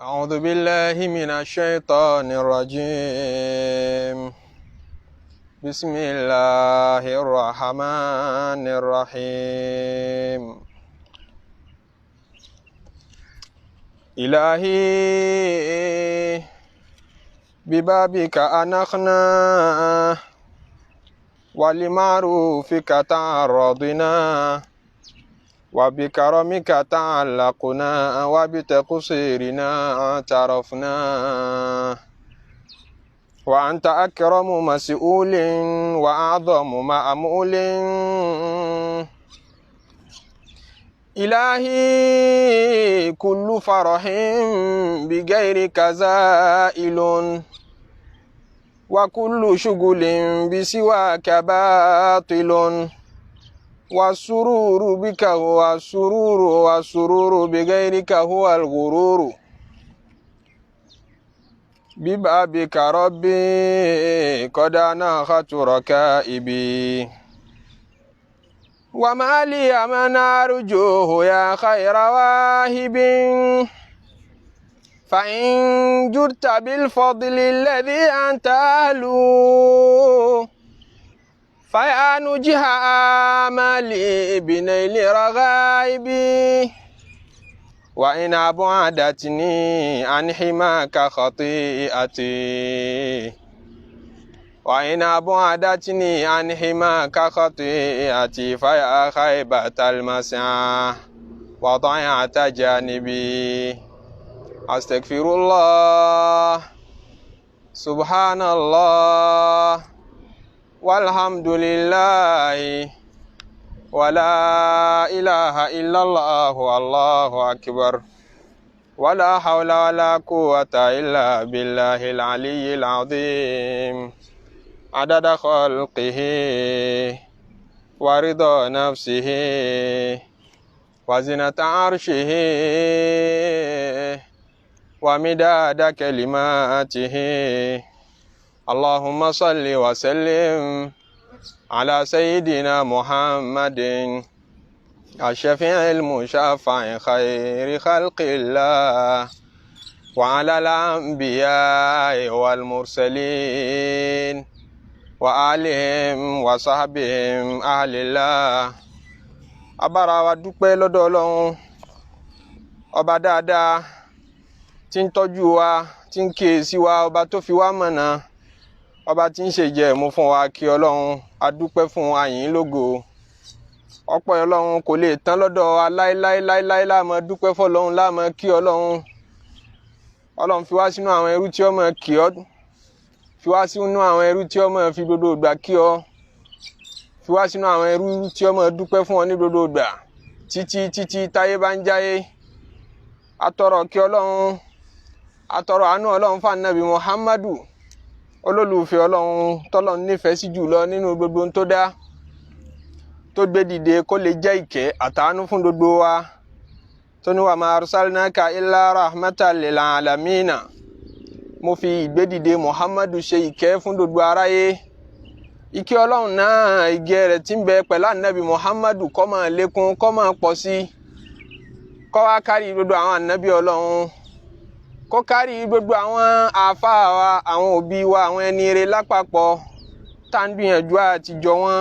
أعوذ بالله من الشيطان الرجيم بسم الله الرحمن الرحيم إلهي ببابك أنخنا ولمعروفك تعرضنا وبكرمك تعلقنا وبتقصيرنا اعترفنا وأنت أكرم مسؤول وأعظم مأمول إلهي كل فرح بغيرك زائل وكل شغل بسواك باطل والسرور بك هو السرور والسرور بغيرك هو الغرور ببابك ربي قد أناخت ركائبي وما لي من أرجوه يا خير واهب فإن جرت بالفضل الذي أنت أهله فيا نجح آمالي بنيل رغائبي وإن أبعدتني عن حماك خطيئتي وإن أبعدتني عن حماك خطيئتي فيا خيبة المسعى وضيعت جانبي أستغفر الله سبحان الله والحمد لله ولا إله إلا الله والله أكبر ولا حول ولا قوة إلا بالله العلي العظيم عدد خلقه ورضا نفسه وزنة عرشه ومداد كلماته اللهم صل وسلم على سيدنا محمد الشفيع المشفع خير خلق الله وعلى الأنبياء والمرسلين وآلهم وصحبهم أهل الله abára wa dúpẹ́ lọ́dọ̀ Ọlọ́run ọba dáadáa tí ń tọ́jú wa tí ń kíyèsí wa ọba tó fi wá mọ̀nà ọba tí ń ṣe ìjẹ̀mú fún wa kí Ọlọ́run adúpẹ́ fún àyìn lógo ọpẹ́ Ọlọ́run kò lè tán lọ́dọ̀ wa láéláé láàmú dúpẹ́ fọ́lọ́run láàmú kí Ọlọ́run fi wá sínú àwọn ẹrú tí ó máa kí ọ fi wá sínú àwọn ẹrú tí ó máa fi gbogbo ìgbà kí ọ fi wá sínú àwọn ẹrú tí ó máa dúpẹ́ fún ọ ní gbogbo ìgbà títí táyé bá ń jáyé atọrọ kí Ọlọ́run atọrọ àánú Ọlọ́run fún Ànábì Muhammadu olólùfẹ́ Ọlọ́run tọ́lọ́run nífẹ̀ẹ́ sí jùlọ nínú gbogbo tó dá tó gbé dìde kó lè jẹ́ ìkẹ́ àtàánú fún gbogbo wa tó ní wa ma arsalnaka illa rahmatan lil alamina mo fi ìgbédìde Muhammadu ṣe ìkẹ́ fún gbogbo aráyé ìkẹ́ Ọlọ́run náà ìgẹ́ rẹ̀ tí ń bẹ pẹ̀lú Ànábì Muhammadu kó máa lékún kó máa pọ̀ sí kó wá kárí gbogbo àwọn ànábì Ọlọ́run kó kárí gbogbo àwọn àáfàá wa àwọn òbí wa àwọn ẹni ire lápapọ̀ tá ń gbìyànjú àtijọ́ wọn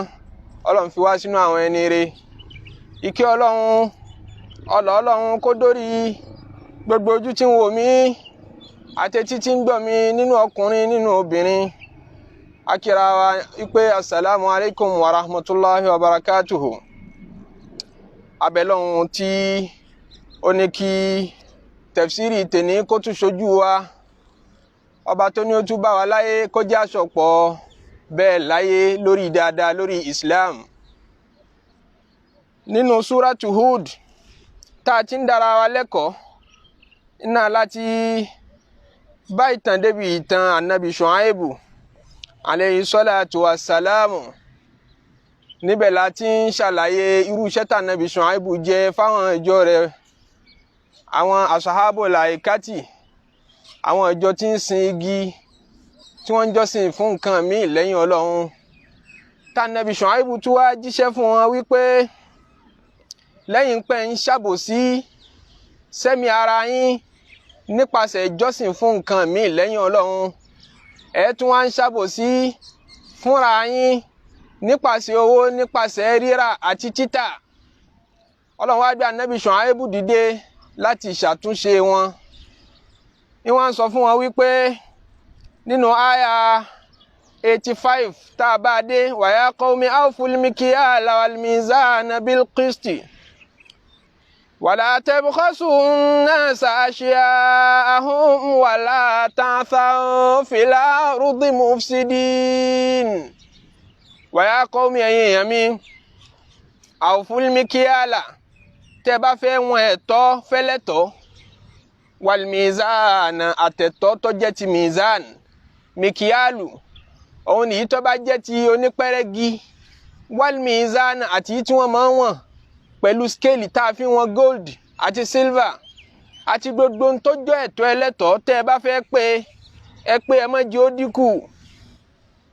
Ọlọ́run fi wá sínú àwọn ẹni ire ìkẹ́ Ọlọ́run kó dórí gbogbo ojú tí ń wò mí àtẹtí tí ń gbọ́ mi nínú ọkùnrin nínú obìnrin akira wa ipe assalamu alaikum wa rahmatullahi wa barakatuhu abẹ́lọ́run tí ó ní kí tafsiri tèní kó tún ṣojú wa ọba tó ní ó tún bá wa láyé kó jẹ́ àṣọpọ̀ bẹ́ẹ̀ láyé lórí dáadáa lórí Islam nínú Surat Hud tá a ti ń dára wa lẹ́kọ̀ọ́ iná láti bá ìtàn débi ìtàn Ànábì Shuayb alayhi salatu wa salamu níbẹ̀ láti ń ṣàlàyé irú iṣẹ́ tí Ànábì Shuayb jẹ́ fáwọn ìjọ rẹ̀ àwọn asahabul laikati àwọn ìjọ tí ń sin igi tí wọ́n ń jọ́sìn fún nǹkan míì lẹ́yìn Ọlọ́run tá Ànábì Shuayb tún wá jíṣẹ́ fún wọn wípé lẹ́yìn pé ń ṣàbòsí sẹ́mi ara yín nípasẹ̀ ìjọsìn fún nǹkan míì lẹ́yìn Ọlọ́run ẹ tún wá ń ṣàbòsí fúnra yín nípasẹ̀ owó nípasẹ̀ rírà àti títà. Ọlọ́run wá gbé Ànábì Shuayb dìde láti ṣàtúnṣe wọn. Ní wọ́n sọ fún wọn wípé nínú àyà 85 tá a bá dé wa ya qawmi awful mikyala wal mizana bil qisti wala tabkhasu an-nasa ashya'ahum wala ta'thaw fil ardi mufsidin. Wa ya qawmi ẹ̀yin èèyàn mi awful mikyala tẹ́ bá fẹ́ wọn ẹ̀tọ́ fẹ́lẹ́tọ́ wal mizana àtẹ̀tọ́ tó jẹ́ ti mizan mikiyalu òun nìyí tó bá jẹ́ ti onípẹ́rẹ́gì wal mizan àti tí wọ́n máa ń wọ̀n pẹ̀lú scale tá a fi wọn gold àti silver àti gbogbo tó jẹ́ ẹ̀tọ́ ẹlẹ́tọ́ tẹ́ ẹ bá fẹ́ pé ẹ pé ẹ má jẹ́ ó dínkù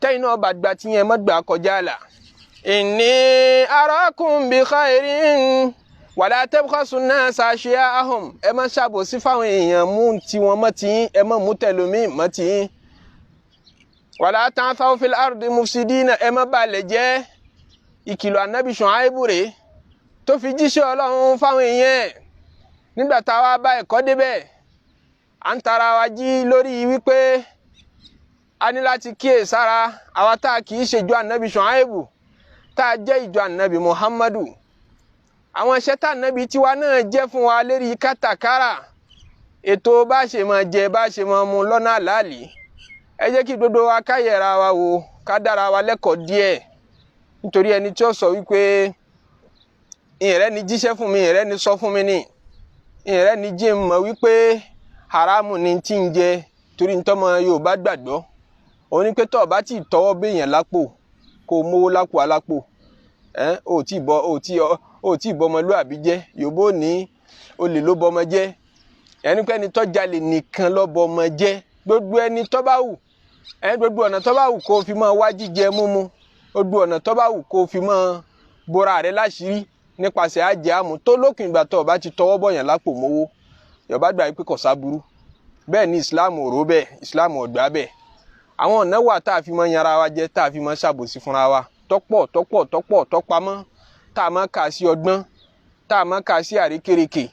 tẹ́yìn náà bá gbà tí yẹn má gbà kọjá là. inni arakum bi khairin wala tabkhasu an-nasa ashya'ahum ẹ má ṣàbòsí fáwọn èèyàn mú tiwọn mọ́ tiyín ẹ má mú tẹlómi mọ́ tiyín. wala ta'thaw fil ardi mufsidina ẹ má balẹ̀ jẹ́. Ìkìlọ̀ Ànábì Shuayb rèé tó fi jíṣẹ́ Ọlọ́run fáwọn èèyàn nígbà táwa bá ẹ̀kọ́ débẹ̀ à ń tara wa jí lórí wípé a ní láti kíyèsára àwa tá a kì í ṣèjọ Ànábì Shuayb tá a jẹ́ ìjọ Ànábì Muhammadu. Àwọn iṣẹ́ tá Ànábì tiwa náà jẹ́ fún wa lérí kátàkárà ètò bá ṣe máa jẹ bá ṣe máa mu lọ́nà àlàálì. Ẹ jẹ́ kí gbogbo wa ká yẹra wa wò ká dára wa lẹ́kọ̀ọ́ díẹ̀ nítorí ẹni tí ó sọ wípé ìrẹ́ ni jíṣẹ́ fún mi ìrẹ́ ni sọ fún mi ní ìrẹ́ ni jí mọ̀ wípé haramu ni tí ń jẹ torí ntọ́mọ Yorùbá gbàgbọ́ òun ni pé tó bá ti tọwọ́ béèyàn lápò kó mówó lápò alápò ó tí bọmọlúàbí jẹ́ Yorùbá ní olè ló bọmọ jẹ́ ẹnikẹ́ni tó jalè nìkan ló bọmọ jẹ́ gbogbo ẹni tó bá wù gbogbo ọ̀nà tó bá wù kó fi máa wá jíjẹ múmu gbogbo ọ̀nà tó bá wù kó fi máa bora rẹ̀ láṣìírí nípasẹ̀ àjẹ́ àmú tó lókun ìgbà tó bá ti tọwọ́ bọ̀yàn lápò mówó Yorùbá gbà pé kò sáburú. Bẹ́ẹ̀ ni Islam ò rò bẹ́ẹ̀ Islam ò gbà bẹ́ẹ̀. Àwọn ọ̀nà wà tá a fi máa yanra wa jẹ tá a fi máa ṣàbòsí fúnra wa tọ́pọ̀ tọ́pamọ́ tá a máa kà sí ọgbọ́n tá a máa kà sí àrékérekè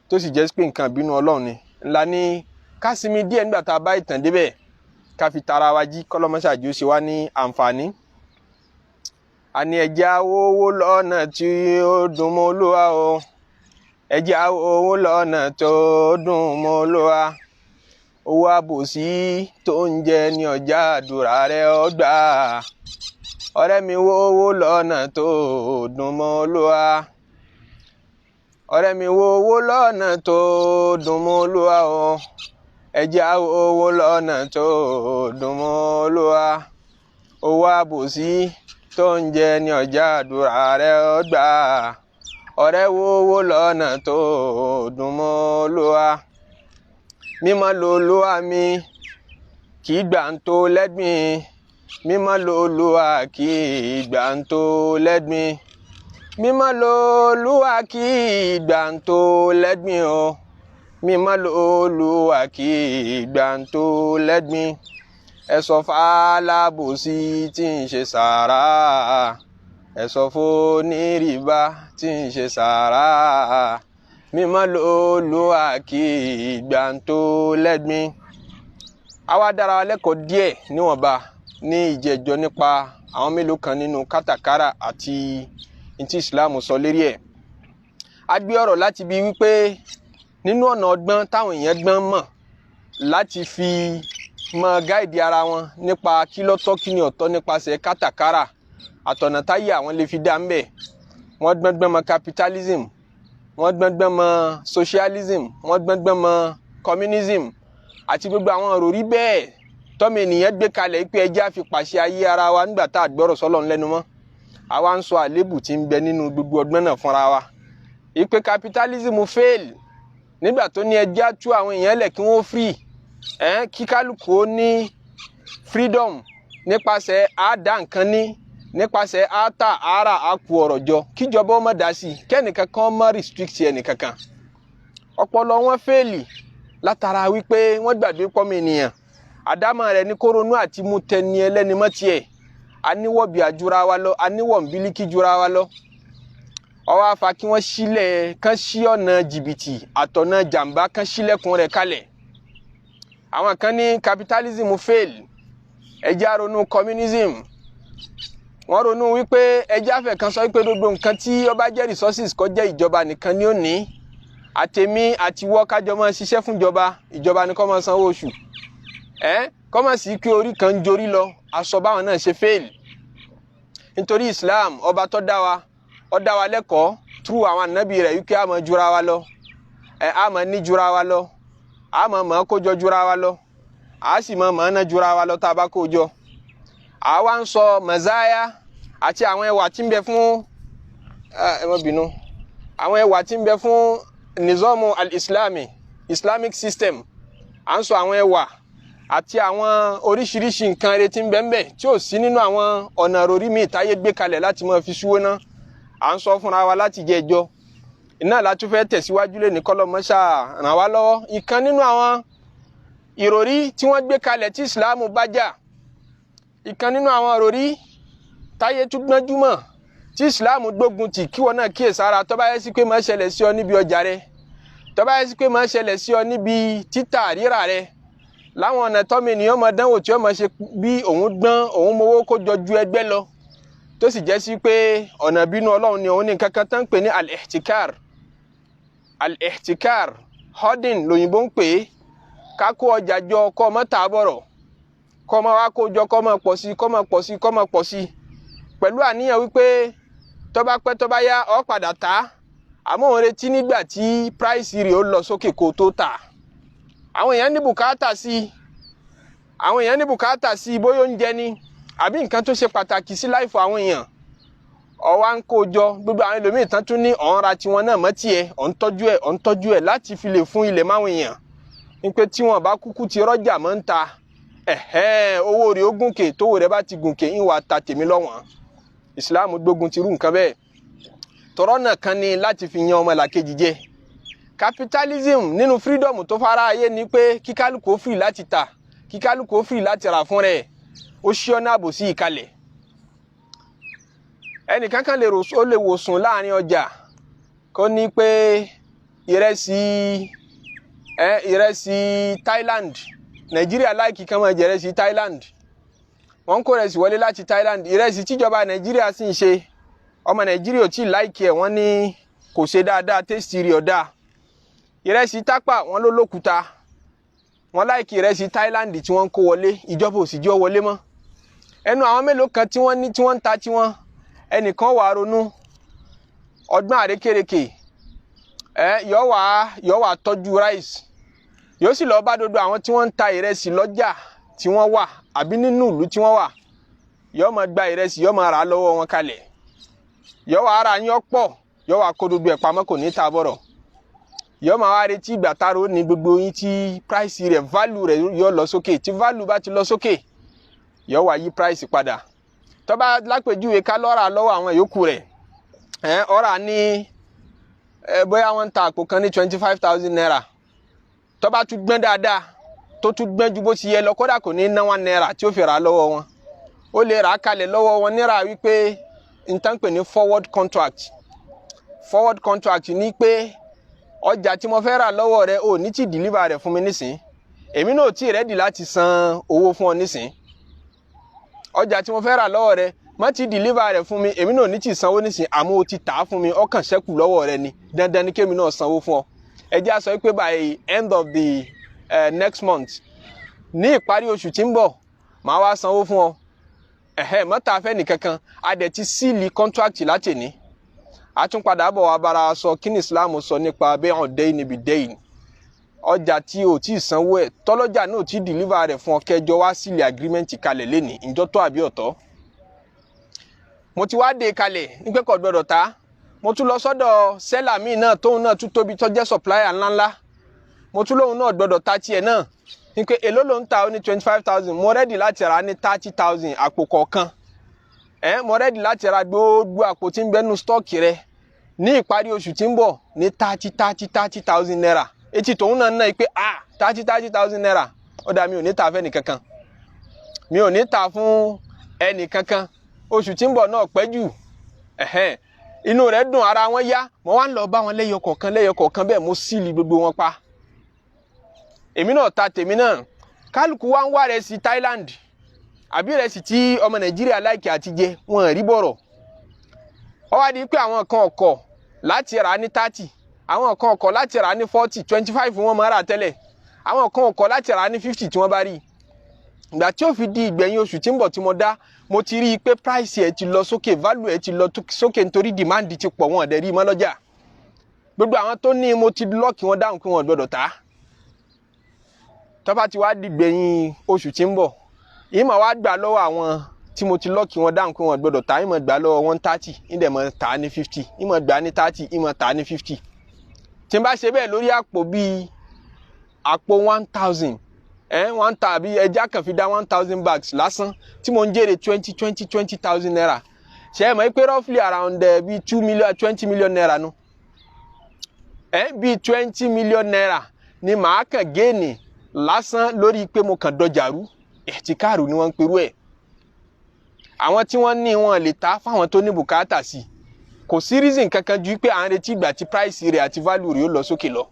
tó sì jẹ́ pé nǹkan ìbínú Ọlọ́run ni ńlá ní kásìmí díẹ̀ nígbà tá a bá ìtàn débẹ̀ ká fi tara wa jí kọ́lọ́mọṣáájú ṣe wá ní àǹfààní. Àní ẹ̀jẹ̀ owó lọ́nà tí ó dùn mọ́ Olúwa o ẹ̀jẹ̀ owó lọ́nà tó dùn mọ́ Olúwa owó àbòsí tó ń jẹ ní ọjà àdúrà rẹ̀ ọgbà ọ̀rẹ́ mi owó lọ́nà tó dùn mọ́ Olúwa ọ̀rẹ́ mi owó lọ́nà tó dùn mọ́ Olúwa o ẹ̀jẹ̀ owó lọ́nà tó dùn mọ́ Olúwa owó àbòsí tó ń jẹ ní ọjà àdúrà rẹ̀ ọgbà ọ̀rẹ́ owó lọ́nà tó dùn mọ́ Olúwa mímọ́ l'Olúwa mi kì í gbà ń tó lẹ́gbìn mímọ́ l'Olúwa kì í gbà ń tó lẹ́gbìn mímọ́ l'Olúwa kì í gbà ń tó lẹ́gbìn o mímọ́ l'Olúwa kì í gbà ń tó lẹ́gbìn ẹ sọ f'alábòsí tí ń ṣe sàárà ẹ sọ f'onírìbá tí ń ṣe sàárà mímọ́ l'Olúwa kì í gbà ń tó lẹ́gbìn. Àwa dára wa lẹ́kọ̀ọ́ díẹ̀ níwọ̀nba ní ìjẹ́jọ́ nípa àwọn mélòó kan nínú kátàkárà àti ntí Islam sọ lérí ẹ̀. A gbé ọ̀rọ̀ láti bí wípé nínú ọ̀nà ọgbọ́n táwọn èèyàn gbọ́n mọ̀ láti fi mọ gáìdì ara wọn nípa kí ló tọ́ kí ni ọ̀tọ̀ nípasẹ̀ kátàkárà àtọ̀nà táyé àwọn lè fi dá ń bẹ̀. Wọ́n gbọ́ngbọ́n mọ capitalism wọ́n gbọ́ngbọ́n mọ socialism wọ́n gbọ́ngbọ́n mọ communism àti gbogbo àwọn òròrí bẹ́ẹ̀ tọ́mọ ènìyàn gbé kalẹ̀ pé ẹjẹ́ àfi pàṣẹ ayé ara wa nígbà tá a gbọ́rọ̀ sọ́lọ́run lẹ́nu mọ́. Àwa ń sọ àlébù tí ń bẹ nínú gbogbo ọgbọ́n náà fúnra wa. Ìpè capitalism fail nígbà tó ní ẹjẹ́ àtú àwọn èèyàn lẹ̀ kí wọ́n free kí kálukú ó ní freedom nípasẹ̀ àdá nǹkan ní nípasẹ̀ ata ara àpò ọ̀rọ̀ jọ kíjọba ọmọ dá sí kẹ́nìkan kan má restrict ẹnìkankan. Ọpọlọ wọn fẹ́ẹ̀lì látara wípé wọ́n gbàgbé pọ́mọ ènìyàn àdámọ̀ rẹ̀ ní kó ronú àti mú tẹni ẹlẹ́ni mọ́ tiẹ̀ aníwọ̀ bí àjura wa lọ aníwọ̀ nbílíkì jura wa lọ ó wá fà kí wọ́n sílẹ̀ kán sí ọ̀nà jìbìtì àtọ̀nà jàǹbá kán sílẹ̀kùn rẹ̀ kalẹ̀ àwọn kan ní capitalism fail ẹjá ronú communism wọ́n ronú wípé ẹjá fẹ́ kan sọ wípé gbogbo nǹkan tí ó bá jẹ́ resources kó jẹ́ ìjọba nìkan ni ó ní àtèmi àtiwọ́ kájọ máa ṣiṣẹ́ fún ìjọba ni kó máa sanwó oṣù kó máa sì pé orí kan ń jorí lọ aṣọ báwọn náà ṣe fail nítorí Islam ọba tó dá wa ó dá wa lẹ́kọ̀ọ́ through àwọn ànábì rẹ̀ wípé a máa jura wa lọ a máa ní jura wa lọ a máa mọ̀ kójọ jura wa lọ a sì máa mọ̀ ná jura wa lọ tá a bá kójọ àwa ń sọ mẹ̀záyà àti àwọn ẹwà tí ń bẹ fún ẹ má bínú àwọn ẹwà tí ń bẹ fún nizomu Islamic system à ń sọ àwọn ẹwà àti àwọn oríṣiríṣi nǹkan rẹ̀ tí ń bẹ ń bẹ tí ò sí nínú àwọn ọ̀nà rori míì táyé gbé kalẹ̀ láti máa fi ṣúwó ná à ń sọ fúnra wa láti jẹ ẹjọ́ iná láti fẹ́ tẹ̀síwájú lé ní kọ́lọ́mọ́ṣà ràn wá lọ́wọ́ ìkan nínú àwọn ìròrí tí wọ́n gbé kalẹ̀ tí Islam bá jà ìkan nínú àwọn ìròrí táyé tún gbọ́njúmọ̀ tí Islam gbógun tì kí wọn náà kíyèsára tó bá yẹ sí pé máa ṣẹlẹ̀ sí ọ níbi ọjà rẹ tó bá yẹ sí pé máa ṣẹlẹ̀ sí ọ níbi títà rírà rẹ láwọn ọ̀nà tọ́mọ ènìyàn máa dánwò tí ó máa ṣe bí òun gbọ́n òun mowó kó jọ ju ẹgbẹ́ lọ tó sì jẹ́ sí pé ọ̀nà bínú Ọlọ́run ni òun ní nǹkan kan tán ń pè ní al-ihtikar hoarding lòyìnbó ń pè é ká kó ọjà jọ kọ́ ọmọ tà bọ̀rọ̀ kọ́ ọmọ wa kó jọ kọ́ ọmọ pọ̀ sí pẹ̀lú àníyàn wípé tó bá pẹ́ tó bá yá ó padà tà àmọ́ òun retí nígbà tí price rẹ̀ ó lọ sókè kó tó tà àwọn èèyàn ní bùkátà sí bóyá oúnjẹ ni àbí nǹkan tó ṣe pàtàkì sí láìfọ àwọn èèyàn ó wá ń kó jọ gbogbo àwọn ẹlòmíì tán tún ní ọ̀nra tiwọn náà mọ́ tiẹ̀ ọ̀ ń tọ́jú ẹ̀ láti fi lè fún ilẹ̀ máwọn èèyàn ní pé tí wọn bá kúkú ti rọ́jà mọ́ ń ta owó rẹ̀ ó gùnkè tówó rẹ̀ bá ti gùnkè ń wà ta tèmi lọ́wọ́n Islam gbógun ti rú nǹkan bẹ́ẹ̀ tọrọ náà kan ni láti fi yan ọmọlàkejì jẹ capitalism nínú freedom tó fara ayé ni pé kíkálùkù ó free láti tà kíkálùkù ó free láti rà fún rẹ̀ ó ṣí ọ̀nà àbòsí ìkalẹ̀ ẹnìkan kan lè wòsùn láàrin ọjà kó ní pé ìrẹsì Thailand Nàìjíríà láìkí kan máa jẹ ìrẹsì Thailand wọ́n kó ìrẹsì wọlé láti Thailand ìrẹsì tíjọba Nàìjíríà sì ń ṣe ọmọ Nàìjíríà ò tí ì láìkí ẹ̀ wọ́n ní kò ṣe dáadáa tẹ́sítì rí ọ̀dà ìrẹsì tápà wọ́n ló lókúta wọ́n láìkí ìrẹsì Thailand tí wọ́n kó wọlé ìjọba ò sì jẹ́ wọlé mọ́ ẹnu àwọn mélòó kan tí wọ́n ní tí wọ́n ń ta tiwọn ẹnìkan wà ronú ọgbọ́n àrékèrèkè yóò wá tọ́jú rice yóò sì lọ bá dodo àwọn tí wọ́n ń ta ìrẹsì lọ́jà tí wọ́n wà àbí nínú ìlú tí wọ́n wà yóò máa gba ìrẹsì yóò máa rà á lọ́wọ́ wọn kalẹ̀ yóò wá ara yín ọ̀pọ̀ yóò wá kó gbogbo ẹ̀ pamọ́ kò ní ta bọ̀rọ̀ yóò máa wá retí ìgbà táró ní gbogbo yín tí price rẹ̀ value rẹ̀ yóò lọ sókè tí value bá ti lọ sókè yóò wá yí price padà tó bá lápèjúwe ká lọ́ra lọ́wọ́ àwọn yòókù rẹ̀ ọ̀rà ní bóyá wọ́n ń ta àpò kan ní 25,000 naira tó bá tún gbọ́n dáadáa tó tún gbọ́n ju bó ti yẹ lọ kódà kò ní ná 1 naira tí ó fi rà lọ́wọ́ wọn ó lè rà á kalẹ̀ lọ́wọ́ wọn níra wípé nǹkan pè ní forward contract ní pé ọjà tí mo fẹ́ rà lọ́wọ́ rẹ ò ní tí deliver rẹ̀ fún mi nísìn èmi náà tí ready láti san owó fún ọ nísìn ọjà tí mo fẹ́ rà lọ́wọ́ rẹ má ti deliver rẹ̀ fún mi èmi náà ní tí sanwó nísìn àmọ́ o ti tà á fún mi ọkàn ṣẹ́kù lọ́wọ́ rẹ ni dandan ni kémi náà sanwó fún ọ ẹ jẹ́ á sọ pé by end of the next month ní ìparí oṣù tí ń bọ̀ màá wá sanwó fún ọ mọ́ta fẹ́ nìkankan a dẹ̀ ti síìlì contract láti ní a tún padà bọ̀ wá bára sọ kí ni Islam sọ nípa bẹ́ẹ̀ dẹ́yìn níbi dẹ́yìn ọjà tí o tí sanwó ẹ̀ tọ́lọ́jà náà tí deliver rẹ̀ fún ọ kẹjọ wá síìlì agreement kalẹ̀ lẹ́ni ìjọ tó àbí ọ̀tọ̀ mo ti wá dé kalẹ̀ nípẹ́ kò gbọdọ̀ ta mo tún lọ sọ́dọ̀ seller mi náà tóun náà tún tóbi tó jẹ́ supplier ńláńlá mo tún lóun náà gbọdọ̀ ta tiẹ̀ náà nípẹ́ èló ló ń ta ó ní 25,000 mo ready láti rà ní 30,000 àpò kọ̀ọ̀kan mo ready láti ra gbogbo àpò tí ń bẹ́nu stọ́ọ̀kì rẹ ní ìparí oṣù tí ń bọ̀ ní 30,000 naira etí tòun náà náà pé 30,000 naira ó dá mi ò ní ta fẹ́ nìkankan mi ò ní ta fún ẹnìkankan oṣù tí ń bọ̀ náà pẹ́ jù inú rẹ̀ dùn ara wọn yá mo wá ń lọ bá wọn lẹ́yọ kọ̀ọ̀kan bẹ́ẹ̀ mo sílì gbogbo wọn pa èmi náà ta tèmi náà kálukú wá ń wá rẹ̀ sí Thailand àbí rẹ̀ sì tí ọmọ Nàìjíríà láìkì àti jẹ wọn rí bọ̀rọ̀ ó wá di pé àwọn kan ọkọ̀ láti rà ní 30 àwọn kan ọkọ̀ láti rà ní 40 25 wọn máa rà tẹ́lẹ̀ àwọn kan ọkọ̀ láti rà ní 50 tí wọ́n bá rí ìgbà tí ó fi di ìgbẹ̀yìn oṣù tí ń bọ̀ tí mo dá mo ti rí i pé price ẹ̀ ti lọ sókè value ẹ̀ ti lọ sókè nítorí demand ti pọ̀ wọn ọ̀dẹ̀ rí mọ́ lọ́jà gbogbo àwọn tó ní mo ti lọ́ọ̀kì wọn dáhùn pé wọn gbọ́dọ̀ tà tó bá ti wá di ìgbẹ̀yìn oṣù tí ń bọ̀ ìmọ̀ wá gbà lọ́wọ́ àwọn tí mo ti lọ́ọ̀kì wọn dáhùn pé wọn gbọ́dọ̀ tà ìmọ̀ gbà lọ́wọ́ 130 ìdẹ̀ mọ̀ tà ní 50 ìmọ̀ gbà ní 30 ìmọ̀ tà ní 50 tí n bá ṣe bẹ́ẹ̀ lórí àpò bíi àpò 1000 1 tàbí ẹja kan fi dá 1000 bags lásán tí mo ń jèrè 20,000 naira ṣe é mọ̀ pé roughly around bíi 20 million naira nu bíi 20 million naira ni màá kàn géènì lásán lórí pé mo kàn dọjàrú ẹ̀tíkàrù ni wọ́n ń perú ẹ̀ àwọn tí wọ́n ní wọn lè ta fáwọn tó ní bùkátà sí kò sí reason kankan ju pé à ń retí ìgbà tí price rẹ̀ àti value rẹ̀ ó lọ sókè lọ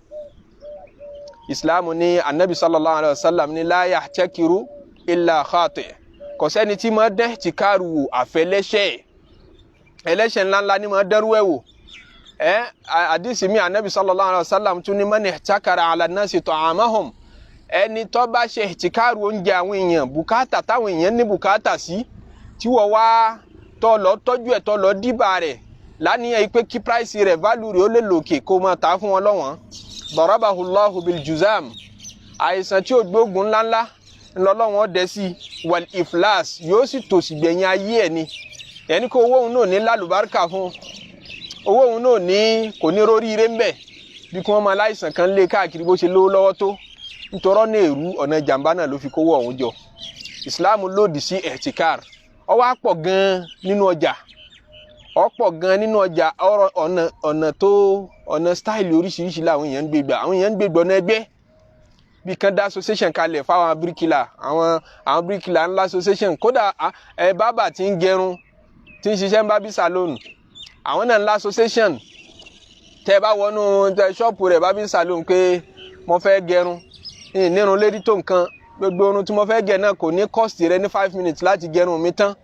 Islam ní anabi sallallahu alayhi wa sallam ní la yahtakiru illa khati kò sẹ́ni tí máa dẹ́ ẹ̀tíkàrù àfẹlẹ́ṣẹ̀ ẹlẹ́ṣẹ̀ ńláńlá ni máa dẹ́rú ẹ̀ wò àdìsí mi anabi sallallahu alayhi wa sallam tún ní man ihtakara ala nasi ta'amahum ẹni tó bá ṣe ẹ̀tíkàrù oúnjẹ àwọn èèyàn bùkátà táwọn èèyàn ní bùkátà sí tí wọ́n wá tó lọ tọ́jú ẹ̀ tó lọ dìbà rẹ̀ láníyàn pé kí price rẹ̀ value rẹ̀ ó lè lòkè kó máa ta fún wọn lọ́wọ́n darabahu Allahu bil juzam àìsàn tí ó gbógun ńláńlá ńlọ́lọ́wọ́n dẹ̀ sí wal iflas yóò sì tòsí gbẹ̀yìn ayé ẹ̀ ni ẹni kó owó òun náà ní lálùbáríkà fún owó òun náà ní kò ní rórí ire ń bẹ̀ bí kí wọ́n máa láìsàn kan lé káàkiri bó ṣe lówó lọ́wọ́ tó nítorọ́ ní èrú ọ̀nà jàǹbá náà ló fi kówó ọ̀hún jọ Islam lòdì sí ẹ̀tíkàr ó wá pọ̀ gan nínú ọjà ọ̀pọ̀ gan nínú ọjà ọ̀nà style oríṣiríṣi làwọn èèyàn ń gbé gbà àwọn èèyàn ń gbé gbọ́nà ẹgbẹ́ bí kan dá association kalẹ̀ fáwọn bíríkìlà àwọn bíríkìlà ńlá association kódà bábà tí ń gẹrun tí ń ṣiṣẹ́ ń bá bí salon àwọn náà ńlá association tẹ́ bá wọnú ṣọ́ọ̀pù rẹ̀ bá bí salon pé mo fẹ́ gẹrun nírun lérí tó nǹkan gbogbo orun tí mo fẹ́ gẹ náà kò ní cost rẹ ní 5 minutes láti gẹrun mi tán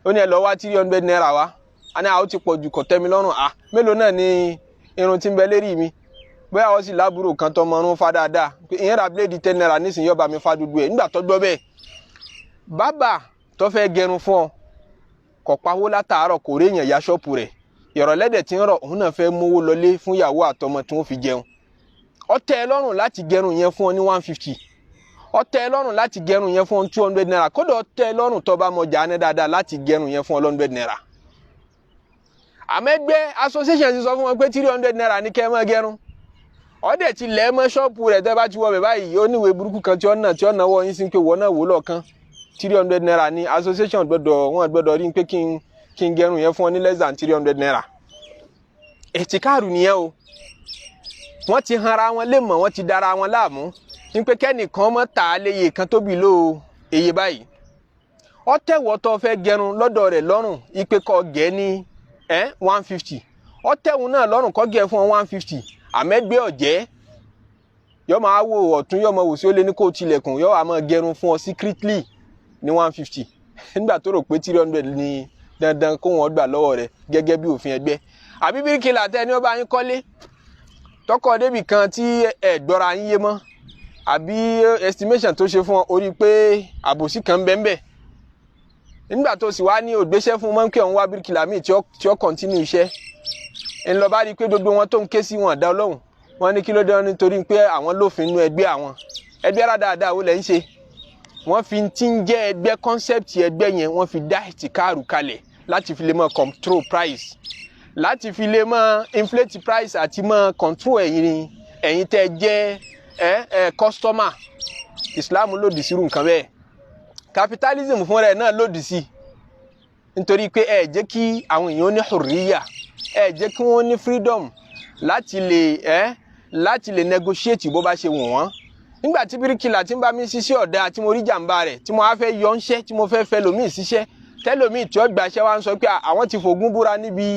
ó ní ẹ lọ wá 300 naira wá a ní àwọn ti pọ̀ jù kò tẹ́ mi lọ́rùn mélòó náà ni irun tí ń bẹ lérí mi bóyá wọ́n sì lábúrò kan tó mọ irun fa dáadáa ìyẹn ra bíléèdì 10 naira nísìnyí yọba mi fa dúdú ẹ̀ nígbà tó gbọ́ bẹ́ẹ̀ bàbá tó fẹ́ gẹrun fún ọ kò pawó látàárọ̀ kò rí èèyàn ya ṣọ́ọ̀pù rẹ̀ ìrọ̀lẹ́dẹ̀ tí ń rọ̀ òun náà fẹ́ mówó lọlé fún ìyàwó àtọmọ tí wọ́n fi jẹun ó tẹ́ ẹ lọ́rùn láti gẹrun yẹn fún ọ ní 150 ó tẹ́ ẹ lọ́rùn láti gẹrun yẹn fún ọ 200 naira kódà ó tẹ́ ẹ lọ́rùn tó bá mọjà ní dáadáa láti gẹrun yẹn fún ọ 100 naira àmẹ́gbẹ́ association ti sọ fún wọn pé 300 naira ní kẹ́ ẹ máa gẹrun ọ̀dẹ̀ ti lẹ̀ mọ́ ṣọ́ọ̀pù rẹ̀ tẹ́ bá ti wọ bẹ̀ báyìí ó níwèé burúkú kan tí ó náwó yín sí pé wọ́n náà wò lọ́ọ̀kan 300 naira ní association gbọ́dọ̀ rí pé kí n gẹrun yẹn fún ọ ní less than 300 naira ẹ̀tíkàrù nìyẹn o wọ́n ti hanra wọn lé mọ̀ wọ́n ti dára wọn láàmú ní pé kẹ́nìkan mọ́ tà á léye kan tóbi ló eye báyìí ó tẹ̀wọ́ tó fẹ́ gẹrun lọ́dọ̀ rẹ̀ lọ́rùn ipe kọ́ gẹ́ ní 150 ó tẹ̀wọ́n náà lọ́rùn kọ́ gẹ́ fún 150 àmẹ́gbẹ́ ọ̀jẹ́ yọ máa wo ọ̀tún yọ máa wò sí ó lé ní kó tilẹ̀kùn yọ àmọ́ gẹrun fún ọ secretly ní 150 nígbà tó rò pé 300 ní dandan kó wọn gbà lọ́wọ́ rẹ̀ gẹ́gẹ́ bí òfin ẹgbẹ́ àbí bíríkìlà tẹ́ ní ó bá yín kọ́lé tọkọ débì kan tí ẹ gbọ́ra yín yé mọ́ àbí estimation tó ṣe fún ọ orí pé àbòsí kan bẹ́ẹ̀ nígbà tó sì wá ní ògbéṣẹ́ fún mọ́ńkì ọ̀hún wá bíríkìlà míì tí ó continue iṣẹ́ ń lọ bá rí i pé gbogbo wọn tó ń ké sí wọn dá Ọlọ́run wọn ní kí ló dé nítorí pé àwọn lófin inú ẹgbẹ́ àwọn ẹgbẹ́ rádáadáa wo lẹ́ ń ṣe wọ́n fi ti ń jẹ́ ẹgbẹ́ concept ẹgbẹ́ yẹn wọ́n fi dá ẹ̀tíkàrù kalẹ̀ láti fi lè mọ control price láti fi lè mọ inflate price àti mọ control ẹ̀yin tẹ́ jẹ́ customer Islam lòdì sí irú nǹkan bẹ́ẹ̀ capitalism fún rẹ̀ náà lòdì sí nítorí pé ẹ jẹ́ kí àwọn èèyàn ní hurriya ẹ jẹ́ kí wọ́n ní freedom láti lè negotiate bó bá ṣe wù wọ́n nígbà tí bíríkìlà tí ń bá mi ṣiṣẹ́ ọ̀dà tí mo rí jàǹbá rẹ̀ tí mo á fẹ́ yọ ńṣẹ́ tí mo fẹ́ lòmíì ṣiṣẹ́ tẹ́lòmíì tí ó gbàṣẹ́ wa ń sọ pé àwọn ti fògùn búra níbi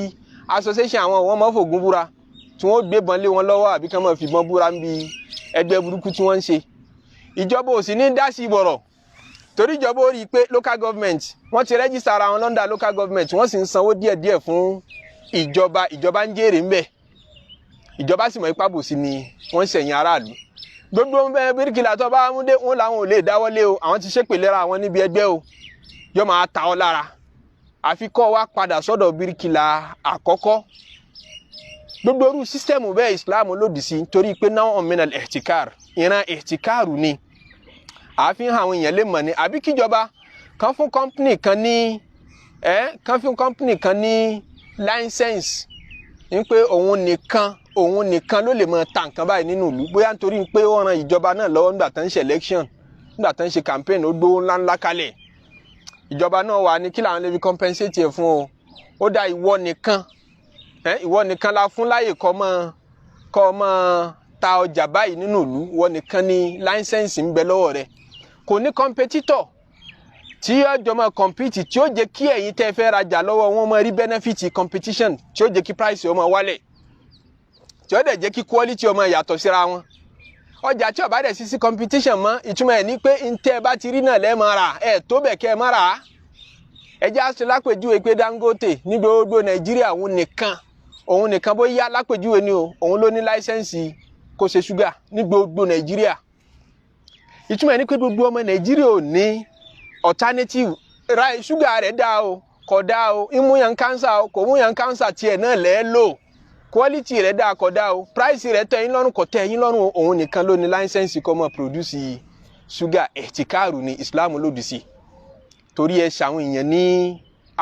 association àwọn wọn máa fògùn búra tí wọ́n gbébọn lé wọn lọ́wọ́ àbí kán máa fìbọn búra níbi ẹgbẹ́ burúkú tí wọ́n ń ṣe. Ìjọba ò sì ní dá sí bọ̀rọ̀ torí ìjọba ó rí i pé local government wọ́n ti register ara wọn lọ́ndà local government wọ́n sì ń sanwó díẹ̀díẹ̀ fún ìjọba ń jèrè ńbẹ̀. Ìjọba sì mọ̀ ipá bòsí ni wọ́n ń ṣẹ̀yìn aráàlú. Gbogbo bíríkìlà tó bá mú dé wọn làwọn ò lè dáwọ́lé o àwọn ti ṣépèlera àwọn níbi ẹgbẹ́ o yọ máa ta ọ lára àfi kọ́ wa padà sọ́dọ̀ bíríkìlà àkọ́kọ́. Gbogbo orú sísítẹ́ẹ̀mù bẹ́ẹ̀ Islam lòdì sí torí pé náà minal ihtikar ìran ihtikaru ni àfihàn àwọn èèyàn lè mọ̀ ní àbí kíjọba kan fún company kan ní license ní pé òun nìkan ló lè mọ ta nǹkan báyìí nínú ìlú bóyá nítorí pé ó ran ìjọba náà lọ́wọ́ nígbà tán ń ṣe election nígbà tán ń ṣe campaign ó gbówó ńláńlá kalẹ̀ ìjọba náà wà ní kí làwọn lè fi compensate ẹ̀ fún o ó dá ìwọ nìkan la fún láyè kọ́ mọ́ ta ọjà báyìí nínú ìlú ìwọ nìkan ni license ń bẹ lọ́wọ́ rẹ̀ kò ní competitor tí ọjọ́ máa compete tí ó jẹ́ kí ẹ̀yin tẹ́ fẹ́ rajà lọ́wọ́ wọn máa rí benefit competition tí ó jẹ́ kí price ó máa wálẹ̀ tí ó dẹ̀ jẹ́ kí quality ó máa yàtọ̀ síra wọn. Ọjà tí ó bá dẹ̀ sí competition mọ́ ìtumọ̀ ẹ̀ ní pé ntẹ́ bá ti rí náà lẹ́ẹ̀ máa rà ẹ̀ tó bẹ̀ kẹ́ ẹ máa rà á. Ẹjẹ́ aṣọ lápèjúwe pé Dangote ní gbogbo Nàìjíríà òun nìkan bó yá lápèjúwe ni o òun ló ní láísẹ̀nsì kó ṣe ṣúgà ní gbogbo Nàìjíríà. Ìtumọ̀ ẹ̀ ní pé gbogbo ọmọ Nàìjíríà ò ní alternative ra ṣúgà rẹ̀ dá o kò dá o ìmúyàn cancer o kò múyàn cancer tiẹ̀ náà lẹ́ẹ̀ lò quality rẹ̀ dá kò dá o price rẹ̀ tẹ́ yín lọ́rùn kò tẹ́ yín lọ́rùn òun nìkan ló ní license kó máa produce ṣúgà ihtikaru ní Islam lòdì sí torí ẹ ṣàwọn èèyàn ní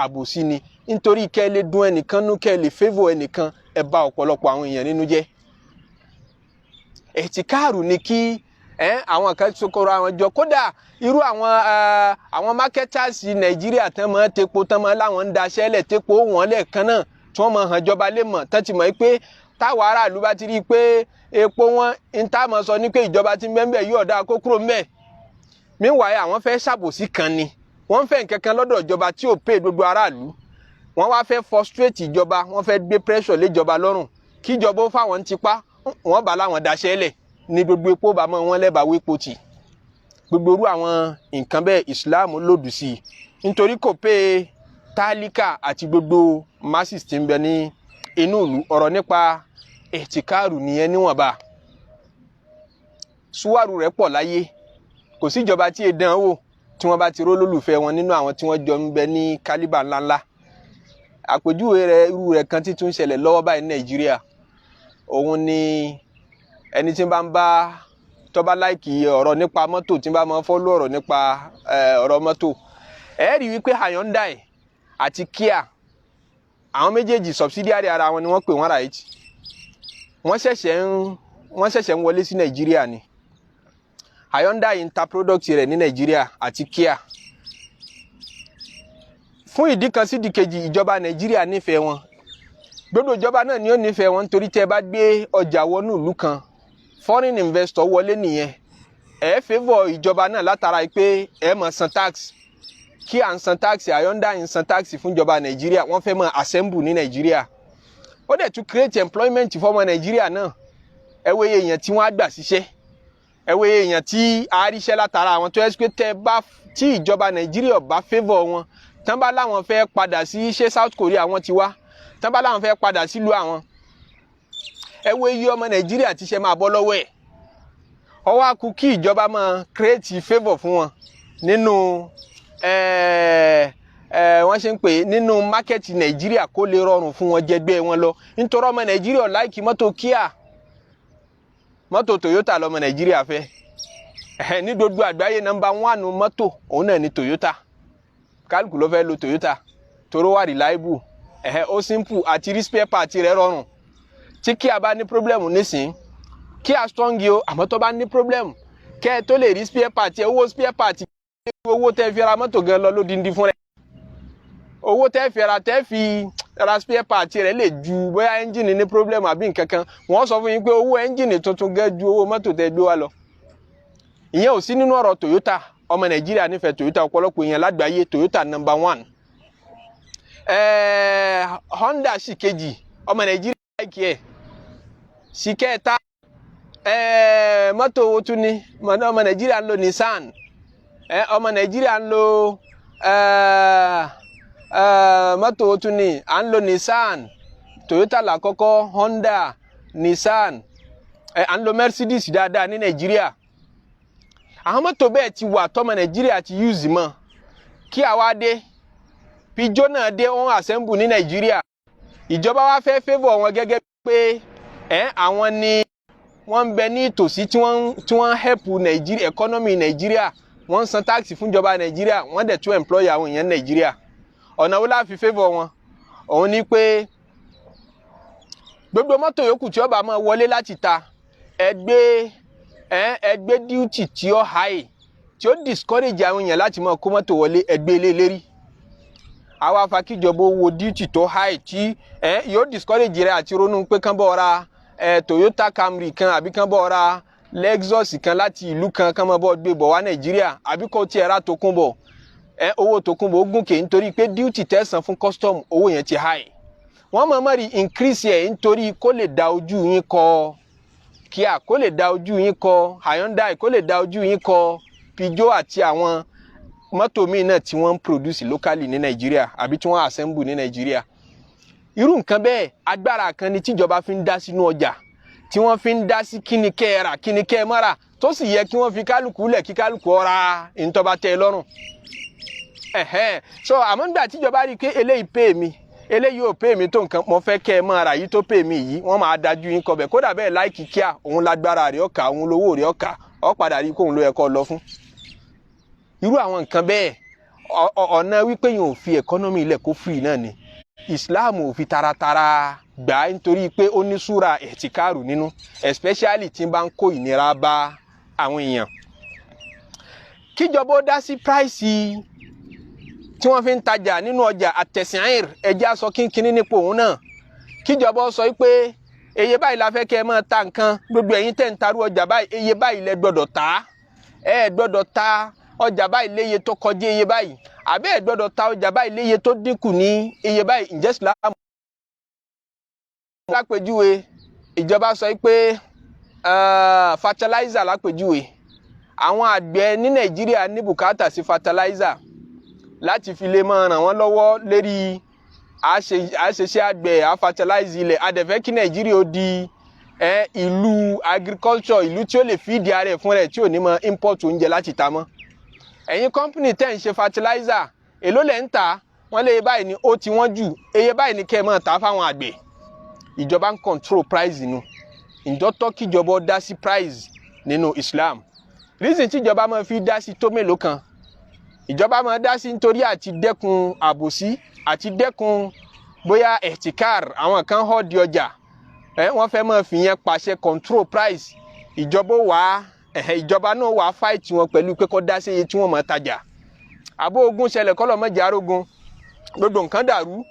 àbòsí ni nítorí kẹ́ lè dùn ẹnìkan nú kẹ́ lè favour ẹnìkan ẹ bà ọ̀pọ̀lọpọ̀ àwọn èèyàn nínú jẹ́. Ihtikaru ní kí àwọn kan sokoro àwọn jọ kódà irú àwọn marketers Nàìjíríà tán máa tepo tán máa láwọn ń daṣẹ́ lẹ̀ tepo wọn lẹ́ẹ̀kan náà tí wọ́n máa hàn jọba lè mọ̀ tán ti mọ̀ pé táwọn aráàlú bá ti rí i pé epo wọn ń tá mọ̀ sọ ní pé ìjọba ti mẹ́ńbẹ̀ yóò dá kó kúrò mẹ́. Meanwhile àwọn fẹ́ ṣàbòsí kan ni wọ́n fẹ́ nǹkan kan lọ́dọ̀ ìjọba tí ò pay gbogbo aráàlú wọ́n wá fẹ́ frustrate ìjọba wọ́n fẹ́ gbé pressure lé ìjọba lọ́rùn kí ìjọba ó fáwọn tipa wọ́n bá láwọn daṣẹ́ lẹ̀ ní gbogbo epo bá mọ́ wọn lẹ́bàá wépo tì gbogbo irú àwọn nǹkan bẹ́ẹ̀ Islam lòdì sí nítorí kò pé tálíkà àti gbogbo masses tí ń bẹ ní inú ìlú ọ̀rọ̀ nípa ihtikaru nìyẹn níwọ̀nba súwárù rẹ̀ pọ̀ láyé kò sí ìjọba tí èdè wò tí wọ́n bá ti ró lólùfẹ́ wọn nínú àwọn tí wọ́n jọ ń bẹ ní kálíbà ńláńlá àpèjúwe rẹ̀ irú rẹ̀ kan tí tún ṣẹlẹ̀ lọ́wọ́ báyìí ní Nàìjíríà òun ni ẹni tí bá ń bá tọ́ba láìkì ọ̀rọ̀ nípa mọ́tò tí bá máa fọ́lú ọ̀rọ̀ nípa ọ̀rọ̀ mọ́tò rí wípé Hyundai àti Kia àwọn méjèèjì subsidiary ara wọn ni wọ́n pè wọ́n right wọ́n ṣẹ̀ṣẹ̀ ń wọlé sí Nàìjíríà ni Hyundai ń ta product rẹ̀ ní Nàìjíríà àti Kia fún ìdí kan sí ìdíkejì ìjọba Nàìjíríà nífẹ̀ẹ́ wọn gbogbo ìjọba náà ni ó nífẹ̀ẹ́ wọn nítorí tẹ́ bá gbé ọjà wọnú ìlú kan foreign investor wọlé nìyẹn favour ìjọba náà látara pé máa san tax kí à ń san tax Hyundai ń san tax fún ìjọba Nàìjíríà wọ́n fẹ́ máa assemble ní Nàìjíríà ó dẹ̀ tún create employment fọ́mọ Nàìjíríà náà ẹ wo iye èèyàn tí wọ́n á gbà síṣẹ́ ẹ wo iye èèyàn tí a ríṣẹ́ látara àwọn tó ẹ́ pé tí ìjọba Nàìjíríà bá favour wọn tán bá láwọn fẹ́ padà sí ṣé South Korea wọn ti wá tán bá láwọn fẹ́ padà sílùú àwọn ẹ wo iye ọmọ Nàìjíríà tí ṣe máa bọ́ lọ́wọ́ ẹ̀ ó wá kù kí ìjọba máa create favour fún wọn nínú wọ́n ṣe ń pè nínú market Nàìjíríà kó lè rọrùn fún wọn jẹgbẹ́ wọn lọ nítorí ọmọ Nàìjíríà láìkí mọ́tò Kia mọ́tò Toyota lọ́mọ Nàìjíríà fẹ́ ní gbogbo àgbáyé number 1 mọ́tò òun náà ni Toyota kálukú ló fẹ́ lo Toyota toro wà reliable ó simple àti rí spare part rẹ̀ rọrùn tí Kia bá ní problem nísìn Kia strong yìí o àmọ́ tó bá ní problem kẹ́ ẹ tó lè rí spare part owó spare part owó tẹ́ fi ra mọ́tò gan lọ lódindi fún rẹ̀ owó tẹ́ fi ra spare part rẹ̀ lè ju bóyá engine ní problem àbí nǹkan kan wọ́n sọ fún yín pé owó engine tuntun gan ju owó mọ́tò tẹ́ gbé wá lọ ìyẹn ò sí nínú ọ̀rọ̀ Toyota ọmọ Nàìjíríà nífẹ̀ẹ́ Toyota ọ̀pọ̀lọpọ̀ èèyàn lágbàáyé Toyota number 1 Honda sì kejì ọmọ Nàìjíríà láìkí ẹ̀ sì kẹta mọ́tò owó tún ní ọmọ Nàìjíríà ń lo Nissan ọmọ Nàìjíríà ń lo mọ́tò owó tún ní à ń lo Nissan Toyota lákọ́kọ́ Honda Nissan à ń lo Mercedes dáadáa ní Nàìjíríà àwọn mọ́tò bẹ́ẹ̀ ti wà tọ́mọ Nàìjíríà ti use mọ́ kí àwa dé pijó náà dé wọn assemble ní Nàìjíríà ìjọba wa fẹ́ favour wọn gẹ́gẹ́ pé àwọn ni wọ́n ń bẹ ní ìtòsí tí wọ́n help Nàìjíríà economy Nàìjíríà wọ́n san tax fún ìjọba Nàìjíríà wọ́n dẹ̀ tún employ àwọn èèyàn Nàìjíríà ọ̀nà wo la fi favour wọn òun ni pé gbogbo mọ́tò yòókù tí ó bá máa wọlé láti ta ẹgbẹ́ duty tí ó high tí ó discourage àwọn èèyàn láti máa kó mọ́tò wọlé ẹgbẹ́ ilé lérí àwa afakíjọba wo duty tó high tí yóò discourage rẹ àti ronú pé kán bọ́ ra Toyota Camry kan àbí kán bọ́ ra Lexus kan láti ìlú kan kán máa bọ́ gbé bọ̀ wá Nàìjíríà àbí kó tiẹ̀ ra Tòkunbọ̀ owó Tòkunbọ̀ ó gùnkè nítorí pé duty tẹ̀sán fún custom owó yẹn ti high wọ́n máa mọ̀rí increase ẹ̀ nítorí kó lè da ojú yín kọ Kia kó lè da ojú yín kọ Hyundai kó lè da ojú yín kọ Peugeot àti àwọn mọ́tò míì náà tí wọ́n ń produce locally ní Nàìjíríà àbí tí wọ́n assemble ní Nàìjíríà irú nǹkan bẹ́ẹ̀ agbára kan ni tíjọba fi ń dá sínú ọjà tí wọ́n fi ń dá sí kíni kẹ́ rà kíni kẹ́ má rà tó sì yẹ kí wọ́n fi kálukú lẹ̀ kí kálukú ọ̀ra ìntọ́ba tẹ́ lọ́rùn so àmọ́ nígbà tíjọba rí i pé eléyìí pay mi eléyìí ò pay mi tó nǹkan mo fẹ́ kẹ́ ẹ máa rà yìí tó pay mi yìí wọ́n máa dájú yín kọbẹ̀ kódà bẹ́ẹ̀ láìkí kíá òun lágbára rẹ̀ ọ̀ka òun lówó rẹ̀ ọ̀ka ọ̀ padà rí kóun ló yẹ kó lọ fún irú àwọn nǹkan bẹ́ẹ̀ ọ̀nà wípé yìí ò fi economy ilẹ̀ kó free náà ni Islam ò fi taratara gbà á nítorí pé ó ní súra ẹ̀tìkárù nínú especially tí n bá ń kó ìnira bá àwọn èèyàn kíjọba ó dá sí price tí wọ́n fi ń tajà nínú ọjà àtẹ̀sìnrìn ẹja sọ kínkínní nípò òun náà kíjọba ó sọ pé eye báyìí la fẹ́ kẹ́ ẹ máa ta nǹkan gbogbo ẹ̀yin tẹ̀ ń tarú ọjà báyìí eye báyìí lẹ gbọ́dọ̀ ta gbọ́dọ̀ ta ọjà báyìí léye tó kọjá eye báyìí àbí ẹ gbọ́dọ̀ ta ọjà báyìí léye tó dínkù ní eye báyìí ǹjẹ́ Islam lápèjúwe ìjọba sọ pé fertilizer lápèjúwe àwọn àgbẹ̀ ní Nàìjíríà ní bùkátà sí fertilizer láti fi lè máa ràn wọ́n lọ́wọ́ lérí àṣeṣe àgbẹ̀ àfertilize ilẹ̀ adẹ̀fẹ́ kí Nàìjíríà ó di ìlú agriculture ìlú tí ó lè fìdí ara ẹ̀ fún rẹ̀ tí ò ní mọ import oúnjẹ láti ta mọ́ ẹ̀yin company tẹ́ ń ṣe fertilizer èló lẹ̀ ń tà wọ́n lé báyìí ni ó ti wọ́n jù eye báyìí ni kẹ́ ẹ máa tà fáwọn àgbẹ̀ ìjọba ń control price nínú ìjọ́tọ́ kíjọba dá sí price nínú Islam reason tíjọba máa fi dá sí tó mélòó kan ìjọba máa dá sí nítorí àti dẹ́kun àbòsí àti dẹ́kun bóyá ẹ̀tìkár àwọn kan họ́ di ọjà wọ́n fẹ́ máa fi yẹn pàṣẹ control price ìjọba náà wà fight wọn pẹ̀lú pé kó dá sí iye tí wọ́n máa tajà àbó ogun ṣẹlẹ̀ kọ́lọ̀ mọ́jà arógun gbogbo nǹkan dàrú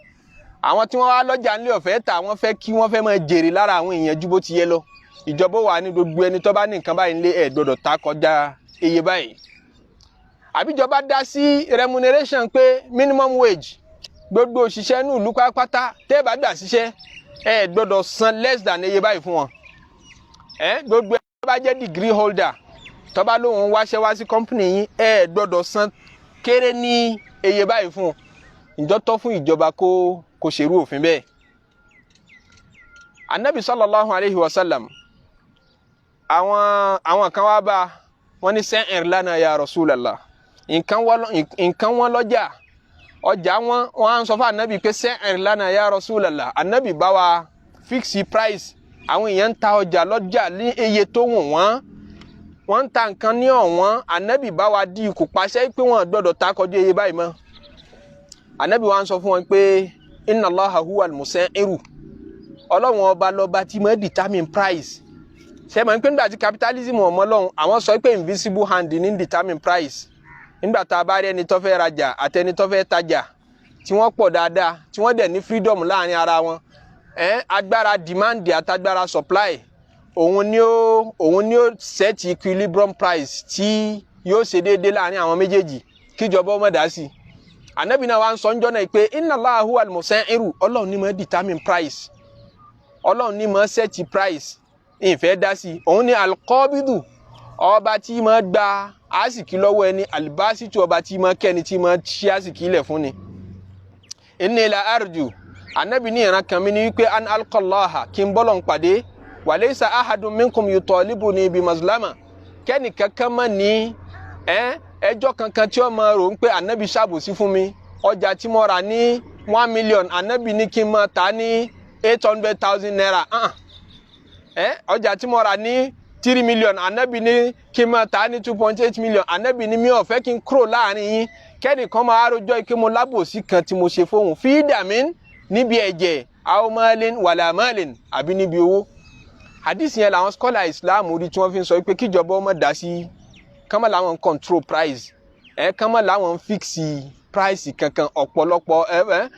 àwọn tí wọ́n wá lọ́jà ńlẹ̀ ọ̀fẹ́ tà wọ́n fẹ́ kí wọ́n fẹ́ máa jèrè lára àwọn èèyàn ju bó ti yẹ lọ ìjọba wà ní gbogbo ẹni tó bá ní nǹkan báyìí ńlẹ̀ gbọ́dọ̀ ta kọjá iye báyìí àbíjọba dá sí remuneration pé minimum wage gbogbo òṣìṣẹ́ inú ìlú pátápátá tẹ́ bá gbà síṣẹ́ gbọ́dọ̀ san less than iye báyìí fún wọn gbogbo ẹni tó bá jẹ́ degree holder tó bá lóun wáṣẹ́ wá sí company yín gbọ́dọ̀ san kéré ní iye báyìí fún ǹjọ́ tọ́ fún ìjọba kó ṣerú òfin bẹ́ẹ̀. Anabi sallallahu alayhi wa sallam àwọn kan wá bá wọn ní sẹ́ẹ̀r lánàá ya Rasulallah nǹkan wọn lọ́jà ọjà wọn á sọ fún anabi pé sẹ́ẹ̀r lánàá ya Rasulallah anabi bá wa fix price àwọn èèyàn ń ta ọjà lọ́jà ní iye tó wọ́n ń ta nǹkan ní ọ̀wọ́n anabi bá wa di kò pàṣẹ pé wọ́n gbọ́dọ̀ ta kọjá iye báyìí mọ́ anabi wa ń sọ fún wọn pé inna Allaha huwa al-musairu ọlọ́run ọba lọ́ba tí mo determine price ṣe mọ̀ pé nígbà tí capitalism ọmọ lọ́hùn àwọn sọ pé invisible hand ní determine price nígbà tá a bá rí ẹni tó fẹ́ rajà àti ẹni tó fẹ́ tajà tí wọ́n pọ̀ dáadáa tí wọ́n dẹ̀ ní freedom láàrin ara wọn agbára demand àtagbára supply òun ni ó set equilibrium price tí yóò ṣe déédéé láàrin àwọn méjèèjì kíjọba ó má dá sí. Ànábì náà wá ń sọ ńjọ́ náà pé inna Allaha huwal musairu, Ọlọ́run ni máa determine price, Ọlọ́run ni máa set price, ìfẹ́ dá sí. Òun ni alqabidu, ọba tí máa gba àsìkí lọ́wọ́ ẹni, albasitu, ọba tí máa kẹ́ni tí máa ṣí àsìkí ilẹ̀ fún ni. Inni la arju, Ànábì ní ìran kan mi ní wípé an alqallaha, kí n bọ́lọ̀ ń pàdé, wa laysa ahadun minkum yutalibuni bi mazlama, kẹ́ni kankan mọ́ ní ẹjọ́ kankan tí ó máa rò ń pé Ànábì ṣàbòsí fún mi. Ọjà tí mo rà ní 1 million, Ànábì ní kí n máa tà ní 800,000 naira. Ọjà tí mo rà ní 3 million, Ànábì ní kí n máa tà ní 2.8 million. Ànábì ní mi ò fẹ́ kí n kúrò láàrin yín kẹ́ni kan máa rojọ́ ike mo lábòsí kan tí mo ṣe fóun fi dàmín níbi ẹ̀jẹ̀ aw malin wala malin, àbí níbi owó. Hadith yẹn làwọn scholar Islam rí tí wọ́n fi ń sọ pé kíjọba ọmọ dá sí, kánmọ́ làwọn control price, kánmọ́ làwọn fix price kankan. Ọ̀pọ̀lọpọ̀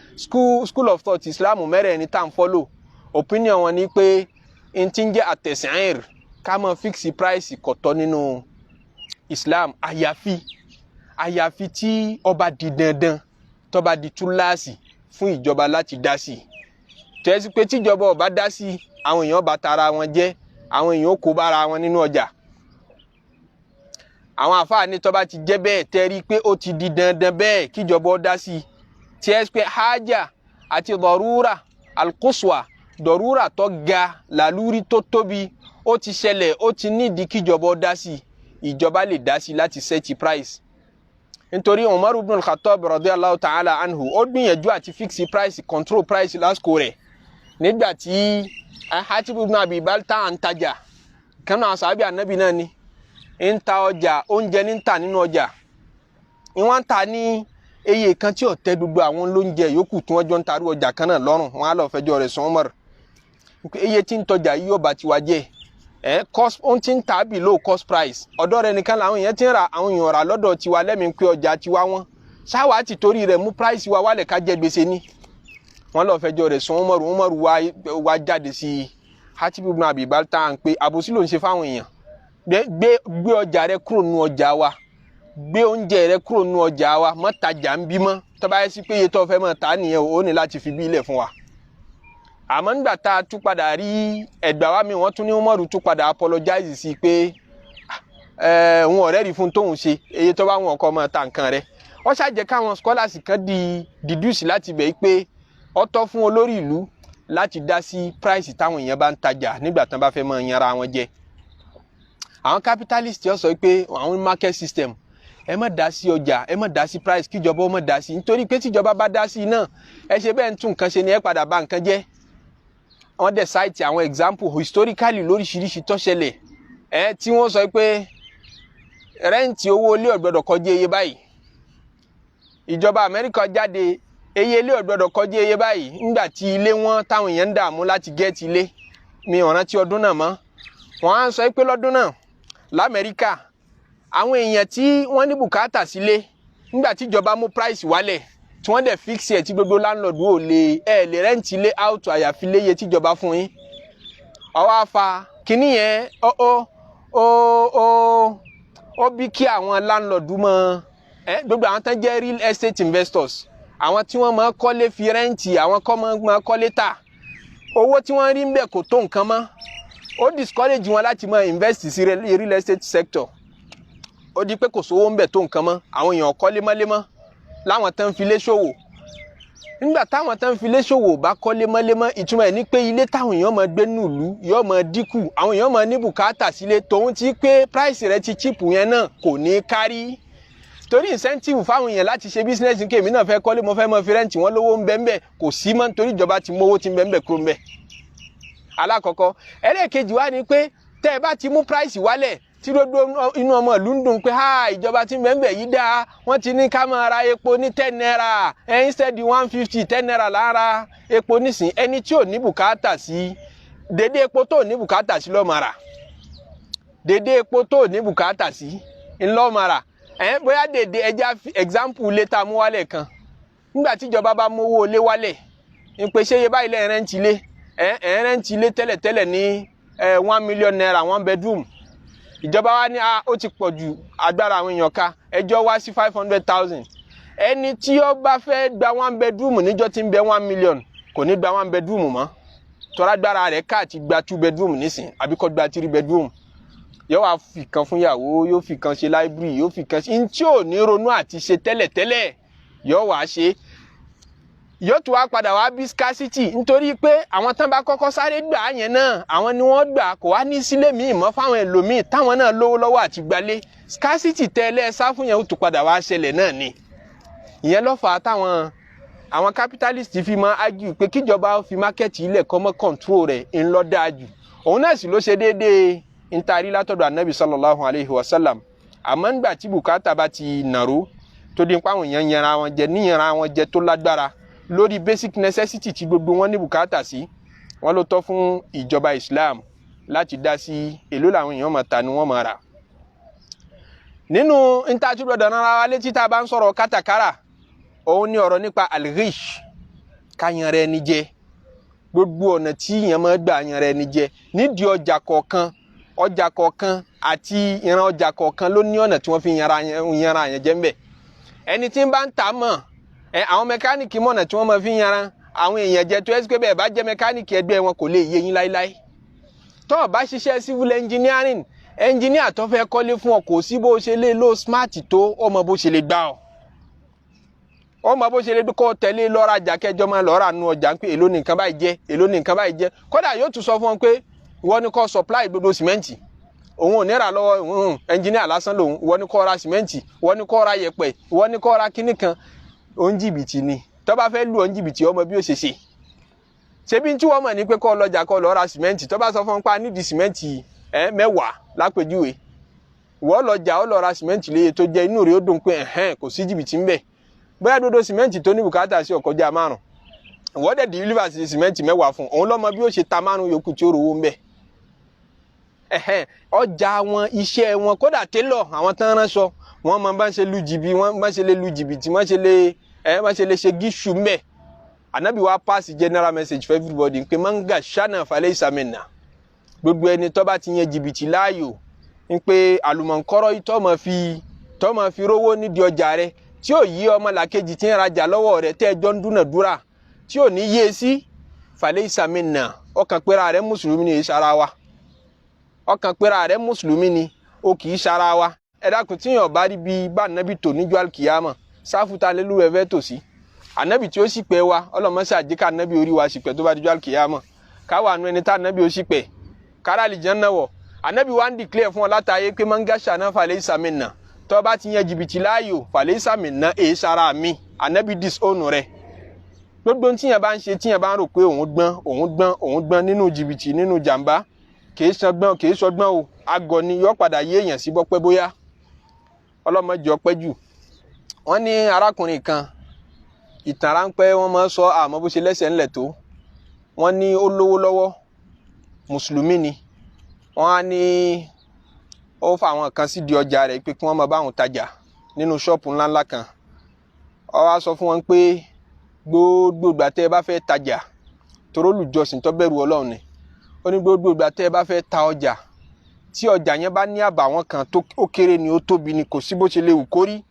school of thought Islam mẹ́rẹ̀ẹ̀rin tá à ń follow opinion wọn ni pé n ti ń jẹ́ àtẹ̀sìn ká mọ́ fix price kò tọ́ nínú Islam, àyàfi tí ọba di dandan, tó bá di túláàsì fún ìjọba láti dá sí. Tẹ́sí pé tíjọba ọba dá sí, àwọn èèyàn bá tara wọn jẹ́, àwọn èèyàn kó bára wọn nínú ọjà. Àwọn àfáà ní tó bá ti jẹ́ bẹ́ẹ̀, tẹ́rí pé ó ti di dandan bẹ́ẹ̀ kíjọba ó dá sí. Tẹ́sí pé haja àti dọ̀rúrà alquswa, dọ̀rúrà tó ga, làlúrí tó tóbi, ó ti ṣẹlẹ̀, ó ti nídìí kíjọba ó dá sí, ìjọba lè dá sí láti set price. Nítorí Umar ibn al-Khattab radiyallahu ta'ala anhu, ó gbìyànjú àti fix price, control price lásìkò rẹ̀. Nígbà tí Hatib ibn Abi Balta ń tajà, kan náà sàhábì Ànábì náà ni, ń ta ọjà, oúnjẹ ní ń tà nínú ọjà. Ìwọ́n ń ta ní eye kan tí ó tẹ́ gbogbo àwọn lóúnjẹ yòókù tí wọ́n jọ ń tarú ọjà kan náà lọ́rùn. Wọ́n á lọ fẹjọ́ rẹ̀ sùn Umar. Eye tí ń tọjà yìí yóò bá ti wá jẹ́. Cost, ó ti ń ta below cost price. Ọ̀dọ̀ rẹ̀ nìkan làwọn èèyàn ti ń ra, àwọn èèyàn rà lọ́dọ̀ tiwa lẹ́mìí pé ọjà tiwa wọn. Ṣáwá ti torí rẹ̀ mú price wa wálẹ̀ ká jẹ gbèsè ni. Wọ́n lọ fẹjọ́ rẹ̀ sùn Umar. Umar wá jáde sí Hatib ibn Abi Balta ń pé àbòsí ló ń ṣe fáwọn èèyàn. Gbé ọjà rẹ kúrò nínú ọjà wa, gbé oúnjẹ rẹ kúrò nínú ọjà wa, má tajà ń bí mọ́. Tó bá yẹ sí pé iye tó fẹ́ máa tà nìyẹn, ó ní láti fi bí ilẹ̀ fún wa. Àmọ́ nígbà tá a tún padà rí ẹgbà wa mi, wọ́n tún ní Umar tún padà apologize sí pé òun ọ̀rẹ́ rí fún tóun ṣe, iye tó bá wọn kọ́ máa ta nǹkan rẹ̀. Ó ṣàjẹ́ káwọn scholars kan deduce láti bẹ̀ pé ó tọ́ fún olórí ìlú láti dá sí price táwọn èèyàn bá ń tajà nígbà tán bá fẹ́ máa yanra wọn jẹ. Àwọn capitalist yóò sọ pé àwọn market system, ẹ má dá sí ọjà, ẹ má dá sí price, kíjọba ó má dá sí, nítorí pé tíjọba bá dá sí náà, ẹ ṣe bẹ́ẹ̀ ń tún nǹkan ṣe ni ẹ padà bà nǹkan jẹ́. Wọ́n dẹ̀ cite àwọn example historically lóríṣiríṣi tó ṣẹlẹ̀, tí wọ́n sọ pé rẹ́ǹtì owó ilé ò gbọdọ̀ kọjá iye báyìí. Ìjọba Amẹ́ríkà jáde, iye ilé ò gbọdọ̀ kọjá iye báyìí. Nígbà tí ilé wọn táwọn èèyàn ń dààmú láti gẹ́ẹ̀tì ilé, mi ò rántí ọdún náà mọ́. Wọ́n á sọ pé lọ́dún náà l'Amẹ́ríkà, àwọn èèyàn tí wọ́n ní bùkátà sílé, nígbà tí ìjọba mú price wálẹ̀, tí wọ́n dẹ̀ fix ẹ̀ tí gbogbo landlord ò lè rẹ́ǹtì ilé out àyàfi léye tíjọba fún yín. Ọwọ́ afa kìíní yẹn ó bí kí àwọn landlord mọ gbogbo àwọn tán jẹ́ real estate investors, àwọn tí wọ́n máa kọ́lé fi rẹ́ǹtì, àwọn kọ́ máa kọ́lé tà, owó tí wọ́n rí ń bẹ̀ kò tó nǹkan mọ́. Ó discourage wọn láti máa invest sí real estate sector. Ó di pé kò sówó ń bẹ̀ tó nǹkan mọ́, àwọn èèyàn kọ́lé mọ́lémọ́ láwọn tán fi lé ṣòwò. Nígbà táwọn tán fi lé ṣòwò bá kọ́lé mọ́lémọ́, ìtumọ̀ ẹ̀ ní pé ilé táwọn èèyàn máa gbé nùlú yóò máa dínkù, àwọn èèyàn máa ní bùkátà sílé, tòun ti pé price rẹ̀ ti cheap yẹn náà kò ní kárí. Torí incentive fáwọn èèyàn láti ṣe business ní kémi náà fẹ́ kọ́lé, mo fẹ́ mọ fi rẹ́ǹtì wọn lówó ń bẹ ńbẹ̀, kò sí mọ́ nítorí ìjọba ti mú owó tí ń bẹ ńbẹ̀ kúrò ńbẹ̀. Alákọ̀ọ́kọ́. Ẹlẹ́ẹ̀kejì wá ni pé tẹ́ ẹ bá ti mú price wálẹ̀, tí gbogbo inú ọmọ ìlú ń dùn pé ìjọba tí ń bẹ ńbẹ̀ yìí dáa, wọ́n ti ní ká máa ra epo ní 10 naira, instead 150, 10 naira lára epo nísìn. Ẹni tí ò ní bùkátà sí, dédé epo tó ní bùkátà sí ló máa rà. Dédé epo tó ní bùkátà sí ńlọ máa rà. Bóyá dédé ẹja example létà mú wálẹ̀ kan. Nígbà tí ìjọba bá mú owó lé wálẹ̀, ń pè ṣe iye báyìí lẹ́ rẹ́ǹtì lé, rẹ́ǹtì lé tẹ́lẹ̀tẹ́lẹ̀ ní 1 million naira 1 bedroom ìjọba wa ní ó ti pọ̀ jù agbára àwọn èèyàn ká ẹjọ́ wá sí 500,000 ẹni tí ó bá fẹ́ gba 1 bedroom níjọ́ tí ń bẹ 1 million kò ní gba 1 bedroom mọ́ tọ́ra agbára rẹ̀ ká ti gba 2 bedroom nísìn àbí kó gba 3 bedroom yóò wá fi kan fún ìyàwó yóò fi kan ṣe library yóò fi kan ṣe ní tí ò ní ronú àti ṣe tẹ́lẹ̀tẹ́lẹ̀ yóò wá ṣe yóò tún wá padà wá bí scarcity nítorí pé àwọn tán bá kọ́kọ́ sáré gbà yẹn náà àwọn ni wọ́n gbà kò wá ní sílé míì mọ́ fáwọn ẹlòmíì táwọn náà lówó lọ́wọ́ àti gbalé scarcity tẹ́lẹ̀ sá fún yẹn ó tún padà wá ṣẹlẹ̀ náà ni ìyẹn ló fà á táwọn àwọn capitalist fi máa argue pé kíjọba fi market ilẹ̀ kọ́mọ́ control rẹ̀ ń lọ dáa jù òun náà sì ló ṣe déédéé ntari látọ̀dọ̀ anabi sallallahu alayhi wa sallam àmọ́ nígbà tí bùkátà bá ti nàró tó di pa àwọn èèyàn yanra wọn jẹ níyanra wọn jẹ tó lágbára lórí basic necessity tí gbogbo wọn ní bùkátà sí wọn ló tọ́ fún ìjọba Islam láti dá sí èló làwọn èèyàn máa ta ni wọ́n máa rà nínú ntàtúbọ̀dọ̀ náà wa létí tá a bá ń sọ̀rọ̀ kátàkárà òun ní ọ̀rọ̀ nípa al-ghish káyanra ẹni jẹ gbogbo ọ̀nà tí èèyàn máa gbà yanra ẹni jẹ nídìí ọjà kọ̀ọ̀kan àti ìran ọjà kọ̀ọ̀kan ló ní ọ̀nà tí wọ́n fi yanra yẹn jẹ́ ń bẹ̀ ẹni tí ń bá ń tà mọ̀ àwọn mẹkáníìkì mọ̀nà tí wọ́n máa fi yanra àwọn èèyàn jẹ tó ẹ́ sí pé bẹ́ẹ̀ bá jẹ́ mẹkáníìkì ẹgbẹ́ wọn kò lè yé yín láíláí tó o bá ṣiṣẹ́ civil engineering engineer tó fẹ́ kọ́lé fún ọ kò sí bó ṣe lè lo smart tó ọmọ bó ṣe lè gbà ọ ọmọ bó ṣe lè kọ́ tẹ̀lé lọ́ra jà kẹjọ máa lọ́ra nu ọjà pé èló ní nǹkan báyìí jẹ́ èló ní nǹkan báyìí jẹ́ kódà yóò tún sọ fún ọ pé ìwọ ni kó supply gbogbo sìmẹ́ǹtì òun ò ní rà lọ́wọ́ engineer lásán lòun ìwọ ni kó ra sìmẹ́ǹtì ìwọ ni kó ra yẹ̀pẹ̀ ìwọ ni kó ra kíní kan òun jìbìtì ni tó bá fẹ́ lù òun jìbìtì ọmọ bí ó ṣe ṣe ṣebí tí wọ́n mọ̀ ní pé kó lọ́jà kó lọ ra sìmẹ́ǹtì tó bá sọ fún pa nídìí sìmẹ́ǹtì 10 lápèjúwe ìwọ lọ́jà ó lọ ra sìmẹ́ǹtì léye tó jẹ́ inú rẹ̀ ó dùn pé kò sí jìbìtì ńbẹ̀ bóyá dodo sìmẹ́ǹtì tó ní bùkátà sí ọ̀kọ́jà 5 ìwọ dẹ̀ deliver sìmẹ́ǹtì 10 fún òun lọ́mọ bí ó ṣe ta 5 yòókù tí ó rówó ńbẹ̀ ọjà wọn iṣẹ́ wọn kódà télọ̀ àwọn tán ránṣọ wọn mọ bá ń ṣe lu jìbì wọn bá ṣe lè lu jìbìtì wọn ṣe lè ṣe gíṣù ńbẹ̀ anabi wa pass general message for everybody pé manga shana falẹ̀ ìsàmìnà gbogbo ẹni tó bá ti yan jìbìtì láàyò ń pé àlùmọ̀ǹkọ́rọ́ yìí tó máa fi rówó nídìí ọjà rẹ tí ò yí ọmọ làkejì tí ń rajà lọ́wọ́ rẹ tẹ́ ẹjọ́ ń dúnàdúrà tí ò ní yé sí falẹ̀ ìsàmìnà ọkàn pera rẹ mùsùlùmí ni ìṣara wa ọkàn pera rẹ mùsùlùmí ni ó kì í ṣara wa ẹ dákun tí yàn bá rí bí bá nàbì tó níjọ́ alkiyama sáfùtà lélú ẹ̀fẹ́ tòsí ànábì tí ó sì pẹ́ wa ọlọ́mọṣẹ́ àjíkà ànábì orí wa sì pẹ́ tó bá dijọ́ alkiyama káwa nu ẹni tá ànábì ó sì pẹ́ kára lè jẹun náà wọ̀ ànábì wa ń declare fún ọ látàyè pé mangasha náà falẹ̀ ìsàmìnà tó bá ti yan jìbìtì láàyò falẹ̀ ìsàmìnà èé sara mi ànábì disown rẹ gbogbo tíyàn bá ń ṣe tíyàn bá ń rò pé òun gbọ́n nínú jìbìtì nínú jàǹbá kìí sọgbọ́n o agọ̀ ni yọ padà yé èèyàn sí bọ́pẹ́ bóyá ọlọ́mọdé ọpẹ́ jù wọ́n ní arákùnrin kan ìtàn ráńpẹ́ wọ́n máa ń sọ àmọ́ bó ṣe lẹ́sẹ̀ ńlẹ̀ tó wọ́n ní ó lówó lọ́wọ́ mùsùlùmí ni wọ́n á ní ó fa àwọn kan sí di ọjà rẹ̀ pé kí wọ́n máa bá wọn tajà nínú ṣọ́ọ̀pù ńláńlá kan ó wá sọ fún wọn pé gbogbo ìgbà tẹ́ ẹ bá fẹ́ tajà toró olùjọsìn tó bẹ̀rù Ọlọ́run ni ó ní gbogbo ìgbà tẹ́ ẹ bá fẹ́ ta ọjà tí ọjà yẹn bá ní àbàwọ́n kan tó ó kéré ni ó tóbi ni kò sí bó ṣe lè wù kórí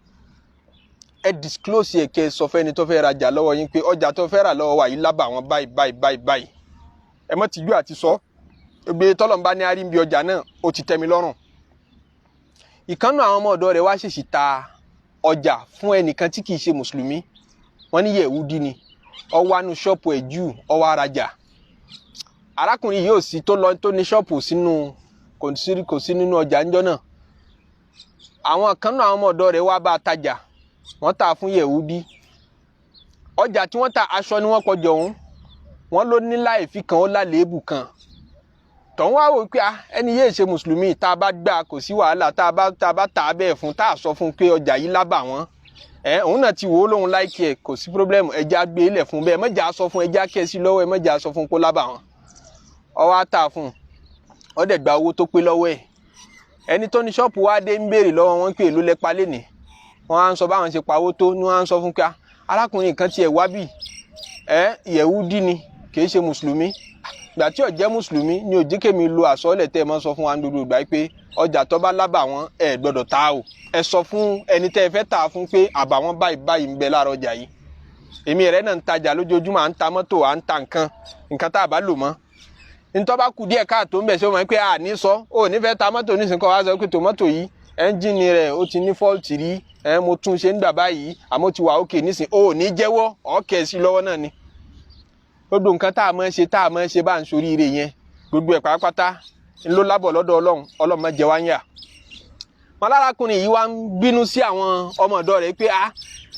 ẹ disclose ẹ kẹ́ sọ fẹ́ni tó fẹ́ rajà lọ́wọ́ yín pé ọjà tó fẹ́ rà lọ́wọ́ wa yìí lábàwọ́n báyìí ẹ mọ́ tìjú àti sọ gbé tọ́lọ́mbá ní arímbi ọjà náà ó ti tẹ́ mi lọ́rùn ìkànnù àwọn ọmọ ọ̀dọ́ rẹ̀ wá ṣèṣì ta ọjà fún ẹnìkan tí kìí ṣe mùsùlùmí wọ́n ní Yẹ̀húdí ni ó wá nu ṣọ́ọ̀pù ẹ̀ jù ó wá rajà arákùnrin yóò sí tó lọ tó ní ṣọ́ọ̀pù sínú kò sí nínú ọjà ńjọ́ náà àwọn kan náà àwọn ọmọ ọ̀dọ́ rẹ̀ wá bá a tajà wọ́n tà fún Yẹ̀húdí ọjà tí wọ́n ta aṣọ ni wọ́n kọjọ ọ̀hún wọ́n ló ní láìfi kan ó lálẹ́bù kan tọ̀hún wá wò pé ẹni yéé ṣe mùsùlùmí tá a bá gbà kò sí wàhálà tá a bá tà á bẹ́ẹ̀ fún tá a sọ fún pé ọjà yìí lábà wọ́n òun náà ti wò ó lóhun láìkí ẹ̀ kò sí pírọ́blẹ́mù ẹja gbé ilẹ̀ fún bẹ́ẹ̀ mẹ́jà sọ fún ẹja kẹ́ sí lọ́wọ́ ẹ mẹ́jà sọ fún kó lábà wọ́n ó wá tà fún ó dẹ̀ gba owó tó pé lọ́wọ́ ẹ̀ ẹni tó ní ṣọ́ọ̀pù wá dé ń béèrè lọ́wọ́ wọn pé èló lẹ pa lénìí wọ́n á ń sọ báwọn ṣe pawó tó ní wọ́n á ń sọ fún pé arákùnrin kan tiẹ̀ wá bì Yẹ̀húdí ni kìí ṣe mùsùlùmí gbà tí ó jẹ́ mùsùlùmí ni ó jẹ́ kémi lo àsọlẹ̀ tẹ́ máa sọ fún wa gbogbo ìgbà pé ọjà tó bá lábà wọn ẹ gbọ́dọ̀ ta o ẹ sọ fún ẹni tẹ́ fẹ́ tà fún pé àbà wọn báyìí ń bẹ lára ọjà yìí èmi rẹ̀ náà ń tajà lójoojúmọ́ à ń ta mọ́tò à ń ta nǹkan tá a bá lò mọ́ ntọ́ bá kù díẹ̀ káàtó ń bẹ̀ ṣé o mọ̀ pé a ní sọ ó ní fẹ́ ta mọ́tò nísìnyí kọ́ wá sọ pé tòmọ́tò yìí ẹ́ńjìnì rẹ̀ ó ti ní fọ́ọ̀tì rí mo tún ṣe ń gbà báyìí àmọ́ ti wà òkè nísìnyí ó ní jẹ́wọ́ ọ̀kẹ́ sí lọ́wọ́ náà ni gbogbo nǹkan tá a máa ń ṣe bá ń soríire yẹn gbogbo ẹ̀ pátápátá ńlọ lábọ̀ lọ́dọ̀ ọlọ́run má jẹ wá ń yà mọ́lárakùnrin yìí wá ń bínú sí àwọn ọmọ ọ̀dọ́ rẹ̀ pé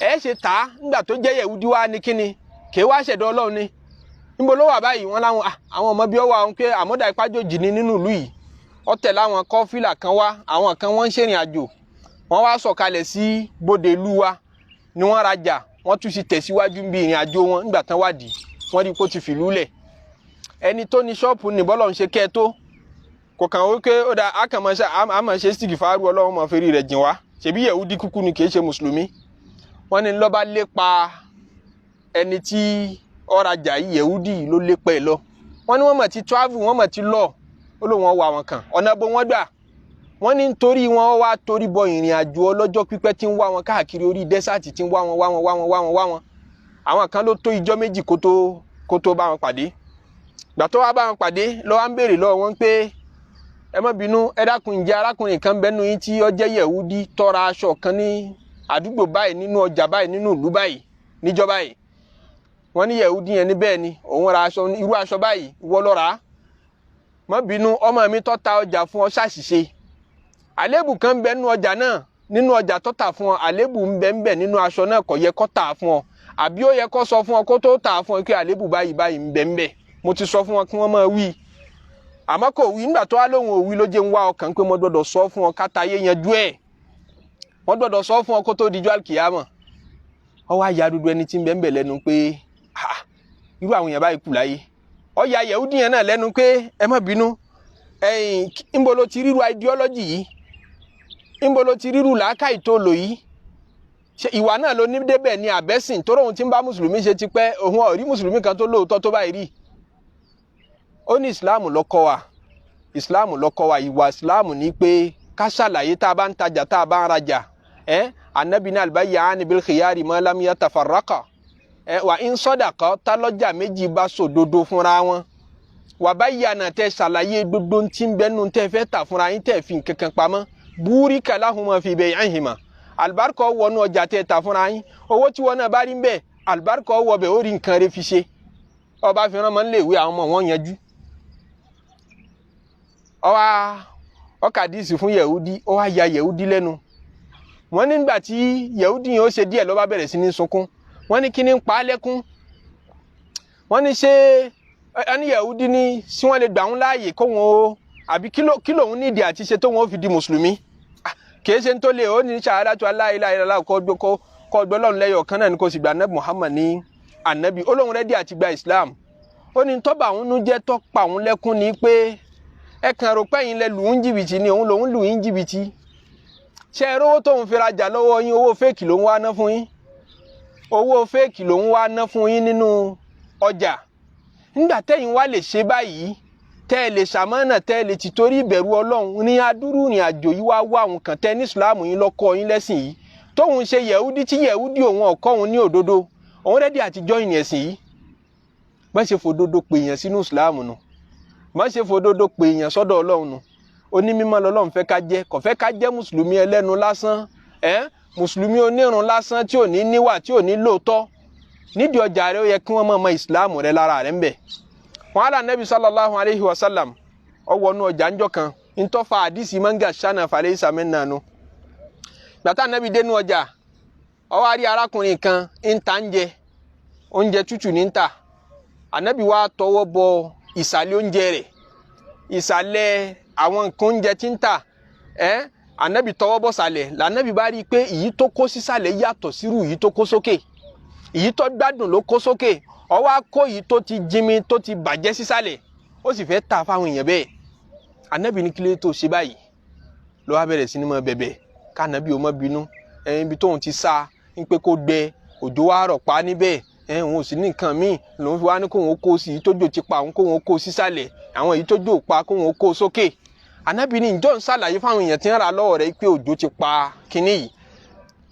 ẹ ṣe tà á nígbà tó jẹ́ yẹ̀wúdí wá ní kíni kì í wá ṣẹ̀dọ̀ ọlọ́run ni níbo ló wà báyìí wọn láwọn àwọn ọmọ bí ó wà wọn pé àmọ́dá ìpájòjì ni nínú ìlú yìí ọ̀tẹ̀ láwọn kọ́fílà kan wá àwọn kan wọ́n ń ṣèrìn àjò wọ́n wá sọ̀kalẹ̀ sí bóde ìlú wa ni wọ́n rajà wọ́n tún sì tẹ̀síwájú bí ìrìn àjò wọn nígbà tán wádìí wọ́n rí kó ti fìlú lẹ̀ ẹni tó ní ṣọ́ọ̀pù ní bọ́lọ̀ ń ṣe kẹ́ tó kò kàn wípé ó dá àmọ̀ ṣe stíkì fáárù ọlọ́run mọ̀ fèrè rẹ̀ jìn wá ṣebí yẹ̀wúdí kúkú ni kìí ṣe mùsùlùmí wọ́n ní lọ́ba lépa ẹni tí ọ̀rajà yìí yẹ̀wúdí ló lépa ẹ̀ lọ wọ́n ní wọ́n mọ̀ ti travel wọ́n mọ̀ ti lọ ó lóun wá wọn kàn ọ̀nà bó wọ́n gbà wọ́n ní nítorí wọn wá torí bọ ìrìn àjò ọlọ́jọ́ pípẹ́ tí ń wá wọn káàkiri orí dẹ́sàtì tí ń wá wọn àwọn kan ló tó ijọ́ méjì kó tó bá wọn pàdé gbà tó wá bá wọn pàdé ló wá ń béèrè lọ́wọ́ wọn pé ẹ má bínú ẹ dákun ǹjẹ́ arákùnrin kan bẹ́nu yín tí ó jẹ́ yẹ̀wúdí tó ra aṣọ kan ní àdúgbò báyìí nínú ọjà báyìí nínú ìlú báyìí níjọ́ báyìí wọ́n ní yẹ̀wúdí yẹn ní bẹ́ẹ̀ ni òun ra aṣọ irú aṣọ báyìí ìwọ ló rà á má bínú ọmọ mi tó ta ọjà fún ọ ṣàṣìṣe àlébù kan bẹ nínú ọjà náà nínú ọjà tó tà fún ọ àlébù ń bẹ nínú aṣọ náà kò yẹ kó tà fún ọ àbí ó yẹ kó sọ fún ọ kó tó tà fún ọ pé àlébù báyìí ń bẹ mo ti sọ fún wọn kí wọ́n máa wí àmọ́ kò wí nígbà tó wá lóhùn òwí ló jẹ́ ń wá ọkàn pé mo gbọ́dọ̀ sọ fún ọ kátàyé yanjú ẹ̀ wọ́n gbọ́dọ̀ sọ fún ọ kó tó dijọ́ àlùkìyámọ̀ ọ wá ya dúdú ẹni tí ń bẹ lẹ́nu pé irú àwọn èèyàn báyìí kù láyé ọ ya yẹ̀wúdí yẹn náà lẹ́nu pé ẹ má bínú ńbo ló ti ríru ideology yìí ńbo ló ti ríru làákàyè tó lò yìí ṣe ìwà náà ló ní débẹ̀ ní àbẹ́sìn tó rọrùn tí ń bá mùsùlùmí ṣe ti pẹ́ òun ọ̀rí mùsùlùmí kan tó lóòótọ́ tó báyìí rí ó ní ìsìláàmù ló kọ́ wa ìwà ìsìláàmù ní pé ká ṣàlàyé tá a bá ń tajà tá a bá ń rajà anabi ní al-bayyani bil khiyari ma lam yatafarraqa wà ń sadaqa tá lọ́jà méjì bá sòdodo fúnra wọn wà bayyana tẹ́ ṣàlàyé gbogbo tí ń bẹ́nu tẹ́ fẹ́ tà fúnra yín tẹ́ fi nǹkankan pamọ́ burika lahuma fi bay'ihima alibarika wọnú ọjà tẹ́ tà fúnra yín owó tí wọn náà bá rí ń bẹ alibarika wọ bẹ ó rí nǹkan rẹ̀ fi ṣe ọba fi rán mọ́ ń lè wé àwọn ọmọ wọn yanjú ọkàdísì fún yẹ̀wúdí ó wá ya yẹ̀wúdí lẹ́nu wọ́n nígbà tí yẹ̀wúdí yẹn ó ṣe díẹ̀ ló bá bẹ̀rẹ̀ sí ní sunkún wọ́n ní kí ní ń pa á lẹ́kún wọ́n ní ṣé ẹni yẹ̀wúdí ní sí wọ́n lè gbà ń láàyè kó wọn o àbí kí lòun nídìí àti ṣe tó wọn ó fi di mùsùlùmí kìí ṣe ń tó lè ó ní ṣahadatu la ilaha illallah kọ́ ọgbẹ́ lọ́run lẹ́yọ̀ kan náà ni kò sì gba anabi Muhammad ní anabi ó lóun rẹ́dí àti gba Islam ó ní tọ́ba àwọn nu jẹ́ tọ́ pa òun lẹ́kún ni pé ẹ kàn rò pé yín lẹ lù ń jìbìtì ni òun lòun lù yín jìbìtì ṣe é rówó tóun fi rajà lọ́wọ́ yín owó fẹ́ẹ̀kì lòun wá ná fún yín owó fẹ́ẹ̀kì lòun wá ná fún yín nínú ọjà nígbà tẹ́yìn wá lè ṣe báyìí tẹ́ ẹ lè ṣàmánà tẹ́ ẹ lè ti torí ìbẹ̀rù Ọlọ́run ní adúrú ìrìn àjò yìí wá wá àwọn kan tẹ́ ní Islam yín lọ́kọ́ yín lẹ́sìn yìí tóun ṣe yẹ̀wúdí tí yẹ̀wúdí òun ọ̀kọ́ òun ní òdodo òun rẹ́dí àtijọ́ ìyẹn ẹ̀sìn yìí má ṣe fòdodo pè yẹn sínú Islam nù má ṣe fòdodo pè yẹn sọ́dọ̀ Ọlọ́run nù onímọ̀ lọ́lọ́run fẹ́ ká jẹ́ kò fẹ́ ká jẹ́ mùsùlùmí ẹlẹ́nu lásán mùsùlùmí onírun lásán tí ò ní níwà tí ò ní lóòótọ́ nídìí ọjà rẹ ó yẹ kí wọ́n mọ̀ Islam rẹ lára rẹ ń bẹ̀ wọn àlà nẹ́bí sallallahu alayhi wa sallam ọwọ́ nu ọjà ńjọ kan ntọ́fà àdìsí manga ṣáná falẹ̀ ìsàmẹ́nà nu gbàtà nẹ́bí dénú ọjà ọwọ́ àrí arákùnrin kan ń ta oúnjẹ tútù ní ń tà ànẹ́bí wa tọwọ́ bọ ìsàlẹ̀ oúnjẹ rẹ̀ ìsàlẹ̀ àwọn nǹkan oúnjẹ tí ń tà ànẹ́bí tọwọ́ bọ̀ sàlẹ̀ lànẹ́bí bá rí i pé èyí tó kó sísàlẹ̀ yàtọ̀ sírú èyí tó kó sókè èyí tó gbádùn ló kó sókè ọwọ́ akó yìí tó ti jimi tó ti bàjẹ́ sísàlẹ̀ ó sì fẹ́ tà fáwọn èèyàn bẹ́ẹ̀ ànábì ní kílé tó ṣe báyìí ló wá bẹ̀rẹ̀ sí ní mọ bẹ̀bẹ̀ kánábì ó má bínú ibi tóun ti sá ń pé kó gbẹ òjò wá rọ̀ pa níbẹ̀ òun ò sì ní nǹkan míì lòun fi wá ní kóun ó kó sí i tójò ti pa òun kóun ó kó sísàlẹ̀ àwọn èyí tójò pa kóun ó kó sókè. Ànábì ní ìjọ ń ṣàlàyé fáwọn èèyàn tí ń ra lọ́wọ́ rẹ̀ pé òjò ti pa kinní yìí.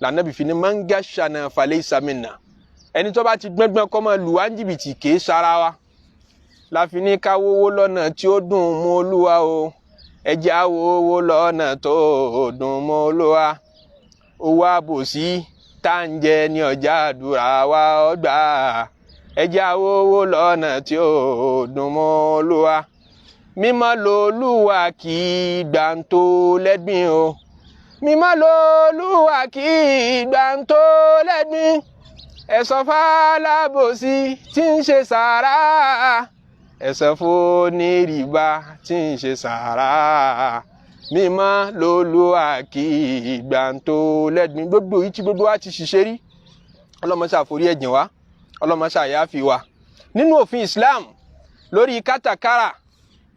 Lànàbì fi ní man gashana falaysa minna, ẹni tó bá ti gbẹ́ngbẹ́n kọ́ máa lù wá ń jìbìtì kìí ṣara wa. Láfi ní ká wówó lọ́nà tí ó dùn mọ́ Olúwa o, ẹ jẹ́ á wówó lọ́nà tó dùn mọ́ Olúwa. Owó àbòsí tá ń jẹ ní ọjà àdúrà wa ọgbà, ẹ jẹ́ á wówó lọ́nà tí ó dùn mọ́ Olúwa. Mímọ́ l'Olúwa kì í gbà ń tó lẹ́gbìn o, mímọ́ l'Olúwa kì í gbà ń tó lẹ́gbìn. Ẹ sọ f'alábòsí tí ń ṣe sàárà, ẹ sọ f'onírìbá tí ń ṣe sàárà. Mímọ́ l'Olúwa kì í gbà ń tó lẹ́gbìn. Gbogbo yìí tí gbogbo wa ti ṣiṣẹ́ rí, Ọlọ́run ṣá forí ẹ̀jìn wa, Ọlọ́run ṣá yááfì wa. Nínú òfin Islam lórí kátàkárà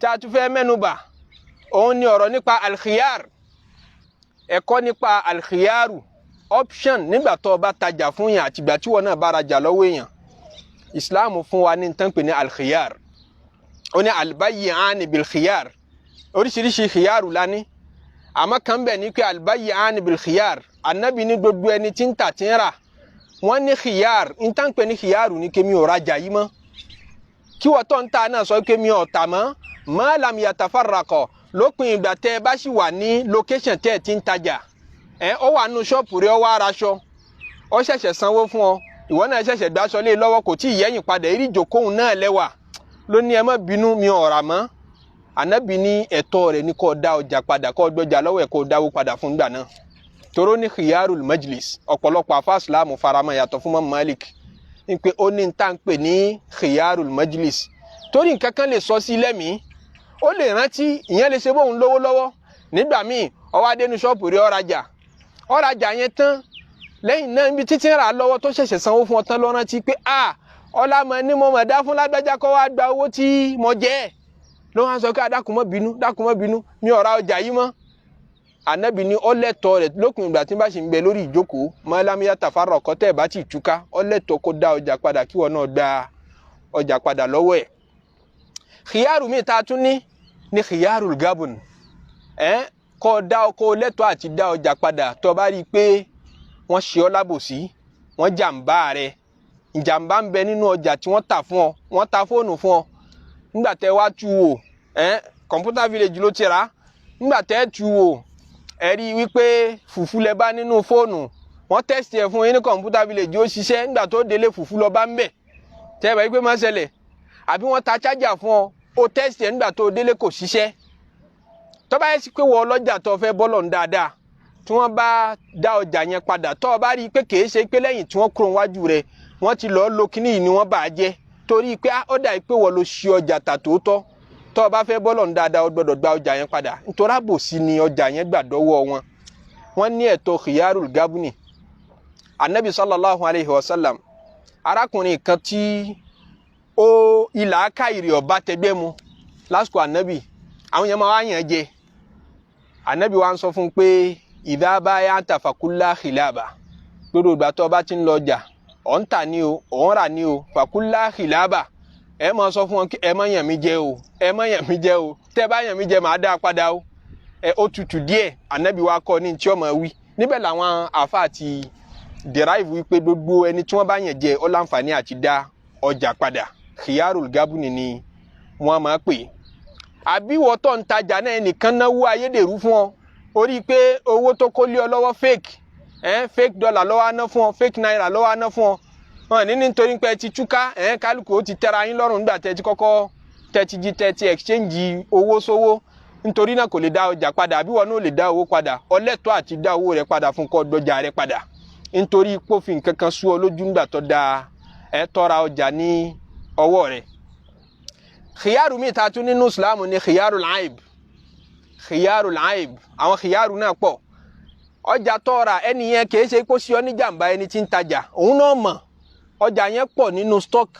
tí a tún fẹ́ mẹ́nubà, òun ni ọ̀rọ̀ nípa al-khiyar. Ẹ̀kọ́ nípa al-khiyaru, option nígbà tó bá tajà fún yàn àti ìgbà tí wọ́n náà bá rajà lọ́wọ́ èèyàn. Islam fún wa ní nǹkan pè ní al-khiyar. Ó ní al-bayyi'ani bil-khiyar. Oríṣiríṣi khiyaru la ní. Àmọ́ kan bẹ̀ ní pé al-bayyi'ani bil-khiyar. Ànábì ní gbogbo ẹni tí ń tà tí ń rà. Wọ́n ní khiyar, nǹkan pè ní khiyaru ní kémi ò rajà yìí mọ́. Kí wọ́n tó ń ta náà sọ pé mi ò tà mọ́. Ma lam yatafarraqa, lópin ìgbà tẹ́ bá sì wà ní location tẹ́ tí ń tajà. Ó wà nínú ṣọ́ọ̀pù rẹ̀, ó wá raṣọ, ó ṣẹ̀ṣẹ̀ sanwó fún ọ, ìwọ náà ṣẹ̀ṣẹ̀ gbàṣọ lé lọ́wọ́, kò tí ì yẹ́yìn padà, eré ìjòkóhùn náà lẹ́wà ló ní ẹ má bínú mi ò rà mọ́. Ànábì ní ẹ̀tọ́ rẹ̀ ní kó dá ọjà padà, kó gbọ́jà lọ́wọ́ ẹ̀ kó dáwó padà fún gbà náà. Toró ní khiyarul majlis, ọ̀pọ̀lọpọ̀ àfáà Islam faramọ́ yàtọ̀ fún Imam Malik ní pé ó ní tá ń pè ní khiyarul majlis. Torí nǹkan kan lè sọ sí lẹ́mìí, ó lè rántí ìyẹn lè ṣe bóun lówó lọ́wọ́ nígbà míì ó wá dé ní ṣọ́ọ̀pù rẹ̀ ó rajà yẹn tán, lẹ́yìn náà ibi títí ń rà lọ́wọ́ tó ṣẹ̀ṣẹ̀ sanwó fún ọ tán ló rántí pé ọlámọ ní mo mọ̀ dá fún lágbájá kó wá gba owó tí mo jẹ́ ló wá sọ pé dákun má bínú mi ò ra ọjà yìí mọ́. Ànábì ní ó lẹ́tọ̀ọ́ rẹ̀ lókun ìgbà tí bá ṣì ń bẹ lórí ìjókòó ma lam yatafarraqa tẹ́ bá ti túká, ó lẹ́tọ̀ọ́ kó dá ọjà padà kí wọn náà gba ọjà padà lọ́wọ́ ẹ̀. Khiyaru mi ta tún ní khiyarul gabun. Kó lẹ́tọ̀ọ́ àti dá ọjà padà tó bá rí pé wọ́n ṣe ọ́ lábòsí, wọ́n jàǹbá rẹ̀. Ìjàǹbá ń bẹ nínú ọjà tí wọ́n tà fún ọ, wọ́n ta fóònù fún ọ. Nígbà tẹ́ wá tú wò, Computer Village ló ti rà. Nígbà tẹ́ tú wò, ẹ rí wípé fùfú lẹ bá nínú fóònù. Wọ́n test ẹ̀ fún yín ní Computer Village ó ṣiṣẹ́, nígbà tó délé fùfú lọ bá ń bẹ̀. Tẹ́ bá wípé má ṣẹlẹ̀. Àbí wọ́n ta charger fún ọ, ó test ẹ̀ nígbà tó délé kò ṣiṣẹ́. Tó bá yẹ sí pé wọ ọlọ́jà tó fẹ́ bọ́lọ̀ ń dáadáa, tí wọ́n bá dá ọjà yẹn padà, tó bá rí pé kìí ṣe pé lẹ́yìn tí wọ́n kúrò wájú rẹ̀ wọ́n ti lọ́ọ́ lo kíní yìí ni wọ́n bà á jẹ́, torí pé ó dà pé wọ́n ló ṣe ọjà tà tòótọ́, tó bá fẹ́ bọ́lọ̀ ń dáadáa ó gbọ́dọ̀ gba ọjà yẹn padà, nítorí àbòsí ni ọjà yẹn gbà dọ́wọ́ wọn. Wọ́n ní ẹ̀tọ́ khiyarul gabuni. Ànábì sallallahu alayhi wa sallam, arákùnrin kan tí ó ilà káyìrì ọba tẹgbẹ́ mu lásìkò Ànábì, àwọn yẹn máa wá yàn jẹ. Ànábì wa ń sọ fún pé idha bay'ata fakulla khilaba, gbogbo ìgbà tó bá ti ń lọ ọjà, ọ̀ ń tà ní o, ọ̀ ń rà ní o, fakulla khilaba, ẹ máa sọ fún wọn kí ẹ má yàn mí jẹ o, ẹ má yàn mí jẹ o, tẹ́ bá yàn mí jẹ màá dá padà o. Ó tutù díẹ̀, Ànábì wa kọ́ ní tí ó máa wí. Níbẹ̀ làwọn àfáà ti derive wípé gbogbo ẹni tí wọ́n bá yàn jẹ ó láǹfààní àti dá ọjà padà. Khiyarul gabuni ni wọ́n máa pè. Àbí wọ́n tó ń tajà náà ẹnìkan náwó ayédèrú fún ọ, orí pé owó tó kó lé ọ lọ́wọ́ fake dollar ló wá ná fún ọ, fake naira ló wá ná fún ọ. Wọ́n ní nítorí pé ti túká, kálukú ó ti tẹ́ra yín lọ́rùn nígbà tẹ́ ti kọ́kọ́ tẹ́ ti exchange owó sówó, nítorí náà kò lè dá ọjà padà, àbí wọn náà lè dá owó padà, ó lẹ́tọ̀ọ́ àti dá owó rẹ̀ padà fún kó dọjà rẹ̀ padà, nítorí pófin kankan sú ọ lójú nígbà tó dá tọ́ra ọjà ní ọwọ́ rẹ̀. Khiyaru mi ta tún nínú Islam ní khiyarul aib. Khiyarul aib, àwọn khiyaru náà pọ̀. Ọjà tọ́ra ẹni yẹn kìí ṣe kó sí ọ ní jàǹbá ẹni tí ń tajà, òun náà mọ̀ ọjà yẹn pọ̀ nínú stock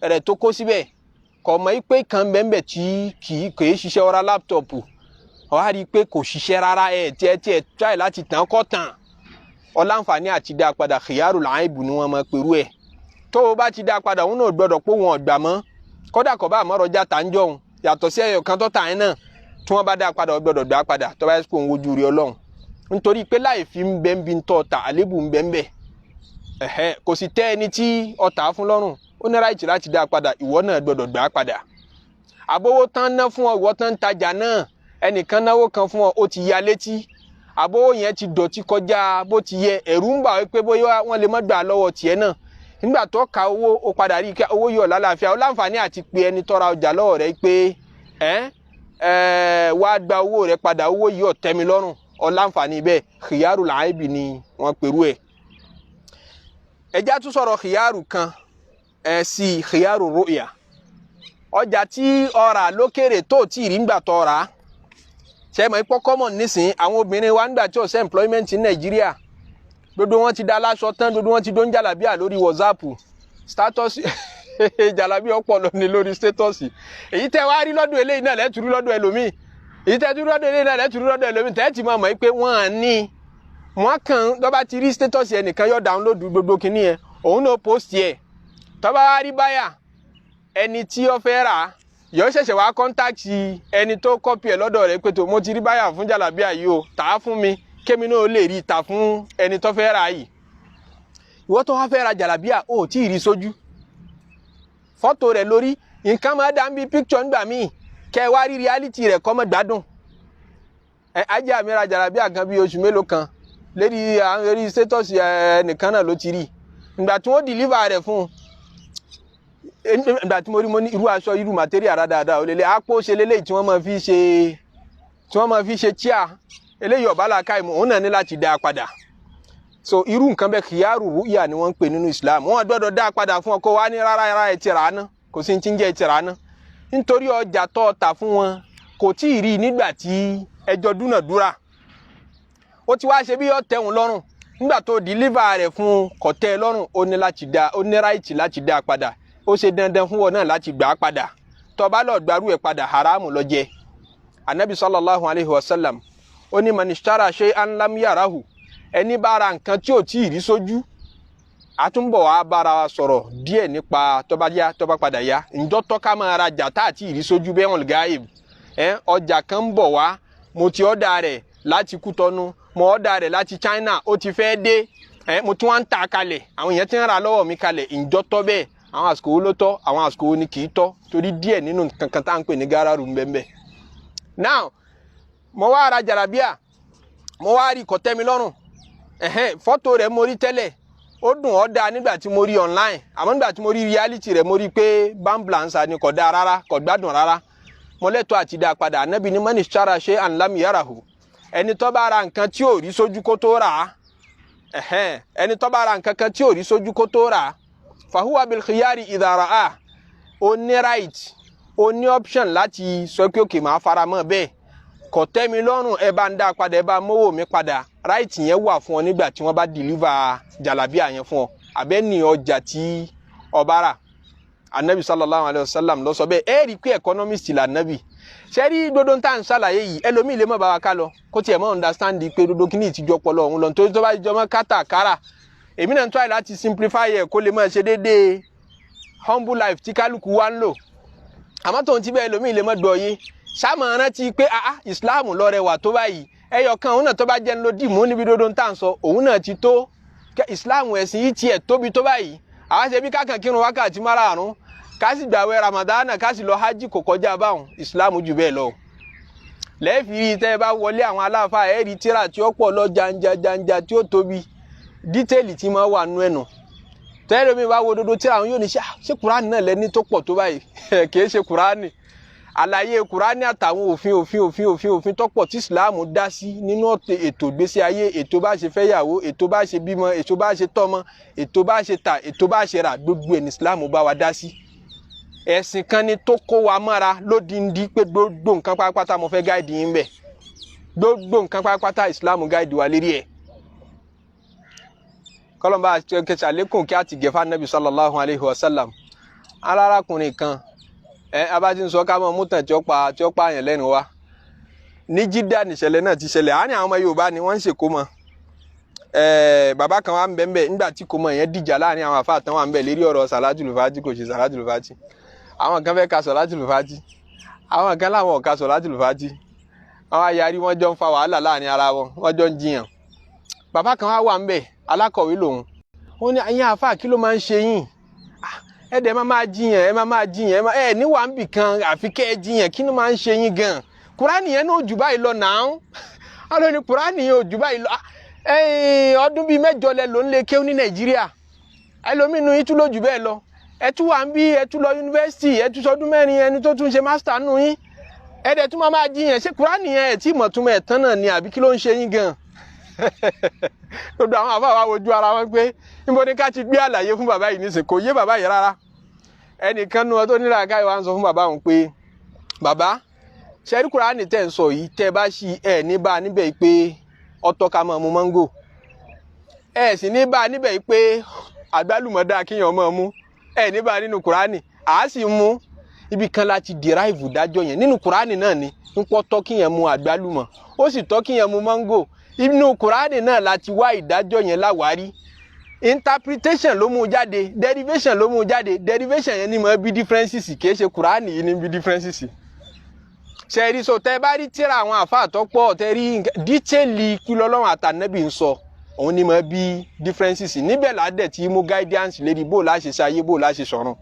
rẹ̀ tó kó síbẹ̀, kò mọ̀ pé kan bẹ́ẹ̀ tí kìí ṣiṣẹ́ ọ̀rá laptop, ó wá rí pé kò ṣiṣẹ́ rárá, tí try láti tàn kọ́ tàn, ó láǹfààní àti dá padà. Khiyarul aib ni wọ́n máa pẹ̀rú ẹ̀. tó o bá ti dá padà òun náà gbọ́dọ̀ pé wọn ọ̀gbà mọ́ kódà kò bá àmọ́rọ̀já tà ń jọun yàtọ̀ sí ẹyọ kan tó tà yẹn náà tí wọ́n bá dá padà ó gbọ́dọ̀ gbà padà tó bá yẹ kó ń wojú rí Ọlọ́run nítorí pé láì fi ń bẹ́ ń bi ń tọ́ ọ̀tà àlébù ń bẹ́ ń bẹ́ kò sì tẹ́ ẹni tí ọ̀tà fún lọ́rùn ó ní ráìtì láti dá padà ìwọ náà gbọ́dọ̀ gbà padà àbówó tán ná fún ọ ìwọ tán ń tajà náà ẹnìkan náwó kan fún ọ ó ti ya létí àbówó yẹn ti dọ̀tí kọjá bó ti yẹ ẹ̀rù ń bà wí pé bóyá wọ́n lè má gbà lọ́wọ́ tiẹ̀ náà nígbà tó ka owó ó padà rí i pé owó yọ̀ lálàáfíà ó láǹfààní àti pé ẹni tó ra ọjà lọ́wọ́ rẹ̀ pé wá gba owó rẹ̀ padà owó yìí ò tẹ́ mi lọ́rùn ó láǹfààní bẹ́ẹ̀ khiyaru làáìbì ni wọ́n pèrú ẹ̀. ẹja tún sọ̀rọ̀ khiyaru kan sí khiyaru ru'ya ọjà tí ọ̀rà lókèrè tó tí ì rí ńgbà tó rà ṣe mọ̀ ipò common nísìn àwọn obìnrin wa ńgbà tí ò sí employment ní Nàìjíríà gbogbo wọn ti da aláṣọ tán gbogbo wọn ti dó ń jàlábíà lórí WhatsApp status jàlábí ọpọlọ ní lórí status èyí tẹ́ wá rí lọ́dún eléyìí náà lẹ́tùrú lọ́dún ẹlòmíì èyí tẹ́ tún lọ́dún eléyìí náà lẹ́tùrú lọ́dún ẹlòmíì tẹ́ ti mọ̀ pé wọ́n ní wọ́n kàn tó bá ti rí status ẹnìkan yóò download gbogbo kinní yẹn òun náà post yẹ tó bá wá rí báyà ẹni tí ó fẹ́ rà yóò ṣẹ̀ṣẹ̀ wá contact ẹni tó copy ẹ̀ lọ́dọ̀ rẹ̀ pé tó mo ti rí báyà fún jàlábíà yìí o tà á fún mi kémi náà lè rí ta fún ẹni tó fẹ́ ra yìí ìwọ tó wá fẹ́ ra jàlábíà ó tí ì rí sójú fọ́tò rẹ̀ lórí nǹkan máa dá ń bí picture ńgbà míì kẹ́ ẹ wá rí reality rẹ̀ kọ́ mọ́ gbádùn ajá mi ra jàlábíà kan bí oṣù mélòó kan lérí status nìkan náà ló ti rí ìgbà tí wọ́n deliver rẹ̀ fún ìgbà tí mo ní irú aṣọ irú material dáadáa ó lélẹ̀ àpò ṣe lélẹ̀ tí wọ́n máa fi ṣe chair eléyìí ọ̀bá làákà ìmọ̀ òun náà ní láti dá a padà so irú nǹkan bẹ́ẹ̀ khiyaru ru'ya ni wọ́n ń pè nínú Islam wọ́n gbọ́dọ̀ dá a padà fún ọ kó wá ní rárá ẹ̀ ti rà á ná kò sí ti ń jẹ́ ẹ̀ ti rà á ná nítorí ọjà tó ta fún wọn kò tí ì rí nígbà tí ẹjọ́ dúnàdúrà ó ti wá ṣe bí yọ tẹ̀wọ̀n lọ́rùn nígbà tó deliver rẹ̀ fún kò tẹ́ ẹ lọ́rùn ó ní right láti dá a padà ó ṣe dandan fún wọn náà láti gbà á padà tó bá lọ gbàrú ẹ̀ padà haramu ló jẹ́ Anabi sallallahu alayhi wa sallam ó ní man ishtara shay'an lam yarahu ẹni bá ra nǹkan tí ò tí ì rí sójú àtúnbọ̀ wá bára wa sọ̀rọ̀ díẹ̀ nípa tó bá padà yá ǹjọ́ tọ́ka máa ra jà tá àti ìrí sójú bẹ́ẹ̀ wọ́n gáyìb ọjà kan ń bọ̀ wá mo ti ọ̀dà rẹ̀ láti Kútọ́nù mo ọ̀dà rẹ̀ láti China ó ti fẹ́ dé mo tún wá ń ta kalẹ̀ àwọn èèyàn ti ń ra lọ́wọ́ mi kalẹ̀ ǹjọ́ tọ́ bẹ́ẹ̀ àwọn àsìkò wo ló tọ́ àwọn àsìkò wo ni kì í tọ́ torí díẹ̀ nínú kankan tá à ń pè ní gáràrú mbẹ́mbẹ́. now mo wá ra jàlábíà mo wá rí kò tẹ́ mi lọ́rùn fọ́tò rẹ̀ mo rí tẹ́lẹ̀ ó dùn ọ́ dáa nígbà tí mo rí online àmọ́ nígbà tí mo rí reality rẹ̀ mo rí pé bamblansa ni kò dáa rárá kò gbádùn rárá mo lẹ́tọ̀ọ́ àti dáa padà Ànábì ní man ishtara shay'an lam yarahu ẹni tó bá ra nǹkan tí ò rí sójú kó tó rà á ẹni tó bá ra nǹkan kan tí ò rí sójú kó tó rà á fahuwa bil khiyari idha ra'a ó ní right ó ní option láti sọ pé òkè máa fara mọ́ bẹ́ẹ̀ kò tẹ́ mi lọ́rùn ẹ bá ń dá padà ẹ bá mówó mi padà right yẹn wà fún ọ nígbà tí wọ́n bá deliver jàlábíà yẹn fún ọ àbẹ́ ní ọjà tí ọba rà Anabi sallallahu alayhi wa sallam ló sọ bẹ́ẹ̀ ẹ rí i pé economist là Anabi ṣe rí dodo tá à ń ṣàlàyé yìí ẹlòmíì lè má bá wa ká lọ kó tiẹ̀ mọ́ understand pé dodo kí ni ìtìjọ́ pọlọ òun lọ nítorí tó bá jọ mọ́ kátàkárà èmi náà ń try láti simplify ẹ̀ kó lè máa ṣe déédéé humble life tí kálukú wa ń lò àmọ́ tóun ti bẹ́ẹ̀ ẹlòmíì lè má gbọ́ yé sáàmù rántí pé Islam lọ rẹwà tó báyìí ẹyọ kan òun náà tó bá jẹ́ ńlọ dìmú níbi dodo tá à ń sọ òun náà ti tó Islam ẹ̀sìn yìí tiẹ̀ tóbi tó báyìí àwa ṣe bí kákan kírun wákàtí márààrún ká sì gbàwẹ̀ Ramadana ká sì lọ hajj kò kọjá báwọn Islam jù bẹ́ẹ̀ lọ lẹ́ẹ̀fì rí tẹ́ ẹ bá wọlé àwọn aláàfáà ẹ̀ rí tíra tí ó pọ̀ lọ janja tí ó tóbi dítẹ́ẹ̀lì tí máa wà nú ẹ̀nà tẹ́lẹ̀ mi bá wo dodo tíra àwọn yóò ní ṣe Kùránì náà lẹ́ni tó pọ̀ tó báyìí kìí ṣe Kùránì àlàyé Kùránì àtàwọn òfin tó pọ̀ tí Islam dá sí nínú ètò ìgbésí ayé ètò bá ṣe fẹ́yàwó ètò bá ṣe bímọ ètò bá ṣe tọ́mọ ètò bá ṣe tà ètò bá ṣe rà gbogbo ẹ̀ ní Islam bá wa dá sí ẹ̀sìn kan ni tó kó wa mára lódìndí pé gbogbo nǹkan pátápátá mo fẹ́ gáìdì yín bẹ̀ gbogbo nǹkan pátápátá Islam gáìdì wa lérí ẹ̀ kọlọmba kẹsà lẹkùn kí a ti gẹfà Nabi sallallahu alayhi wa sallam alárakùnrin kan abájí ń sọ ká mọ mútàn tí ó pa àyàn lẹ́nu wa ní Jídà níṣẹ̀lẹ̀ náà ti ṣẹlẹ̀ àárín àwọn ọmọ Yorùbá ni wọ́n ń ṣèkó mọ bàbá kan wà ńbẹ̀ nígbà tí kò mọ̀ yẹn dìjà láàrin àwọn àfáà tán wà ńbẹ̀ lérí ọ̀rọ̀ sàlátùl fàtì kò ṣe sàlátùl fàtì àwọn kan fẹ́ ka sàlátùl fàtì àwọn kan láwọn ò ka sàlátùl fàtì àwọn ayarí wọn jọ ń fa wàhálà láàrin ara wọn wọn jọ ń jiyàn bàbá kan wà ńbẹ̀ alákọ̀wé lòun ó ní ẹ̀yin àfáà kí ló máa ń ṣe yín ẹ dẹ̀ máa jiyàn ẹ máa jiyàn ẹ níwà ń bì kan àfi kẹ́ ẹ jiyàn kí ló máa ń ṣe yín gan Kùránì yẹn náà ò jù báyìí lọ náà àwọn ní Kùránì yẹn ò jù báyìí lọ ọdún bíi 8 lẹ ló ń lè kéwú ní Nàìjíríà ẹlòmínú yín tún ló jù bẹ́ẹ̀ lọ ẹ tún wà ń bí ẹ tún lọ yunifásitì ẹ tún sọdún 4 ẹni tó tún ṣe mástà nù yín ẹ dẹ̀ tún máa jiyàn ṣé Kùránì yẹn ẹ̀ tí mọ̀túnmọ̀ ẹ̀tán náà ni àbí kí ló ń ṣe yín gan gbogbo àwọn àfáà wa wojú ara wọn pé níbo ni ká ti gbé àlàyé fún bàbá yìí nísìnyí kò yé bàbá yìí rárá ẹnìkan nu ọtọ nílà káyọ̀ wá ń sọ fún bàbá òun pé bàbá ṣẹ́rí Kùránì tẹ̀ ń sọ yìí tẹ́ bá ṣí ẹ̀ ní bá níbẹ̀ pé ọtọ́ ká máa mu máńgò ẹ̀ sì ní bá níbẹ̀ pé àgbálùmọ̀ dáa kíyàn máa mú ẹ̀ ní bá nínú Kùránì àá sì mú ibi kan láti derive dájọ́ yẹn nínú Kùránì náà ni ń pọ́ tọ́ kíyàn mu àgbálùmọ̀ ó sì tọ́ kíyàn mu máńgò inú Kùránì náà láti wá ìdájọ́ yẹn láwárí interpretation ló mú jáde derivation ló mú jáde derivation yẹn ni mo bí differences kìí ṣe Kùránì yìí ní bí differences ṣe rí so tẹ́ bá rí tíra àwọn àfáà tó pọ̀ tẹ́ rí detail kí l'Ọlọ́run àtànábì ń sọ òun ni mo bí differences níbẹ̀ ládẹ̀ tí mo guidance lérí bó láṣẹ ṣayé bó láṣẹ sọ̀rọ̀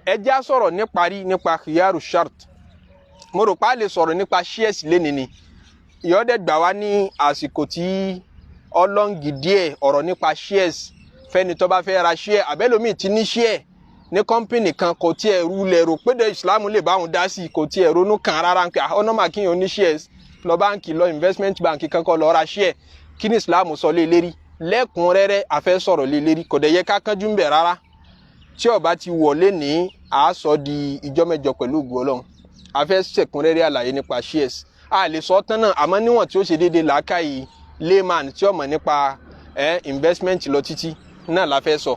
ẹ já sọ̀rọ̀ níparí nípa khiyaru shart mo rò pa lè sọ̀rọ̀ nípa shares lénìí ni ìyọ́dẹ̀ gbà wá ní àsìkò tí ọlọ́ngì díẹ̀ ọ̀rọ̀ nípa shares fẹ́ni tó bá fẹ́ ra share àbẹ́lòmíì ti ní share ní kọ́mpìnì kan kò tiẹ̀ rúlẹ̀ rò pé de Islam lè bá wọn dá sí kò tiẹ̀ ronú kan rárá pé ọ̀nà máa kíyàn ní shares lọ báǹkì lọ investment bank kankan lọ ra share kí ni Islam sọ lé lérí lẹ́kùnrẹ́rẹ́ afẹ́ sọ̀rọ̀ lé lérí kò dẹ̀ yẹ ká kánjú ń bẹ̀ rárá tí ó bá ti wọlé ní àásọ di ìjọ mẹ́jọ pẹ̀lú ògùn Ọlọ́run afẹ́ ṣẹ̀kúnrẹ́rẹ́ àlàyé nípa shares a lè sọ tán náà àmọ́ níwọ̀n tí ó ṣe déédéé làákàyè layman tí ó mọ̀ nípa investment lọ títí náà la fẹ́ sọ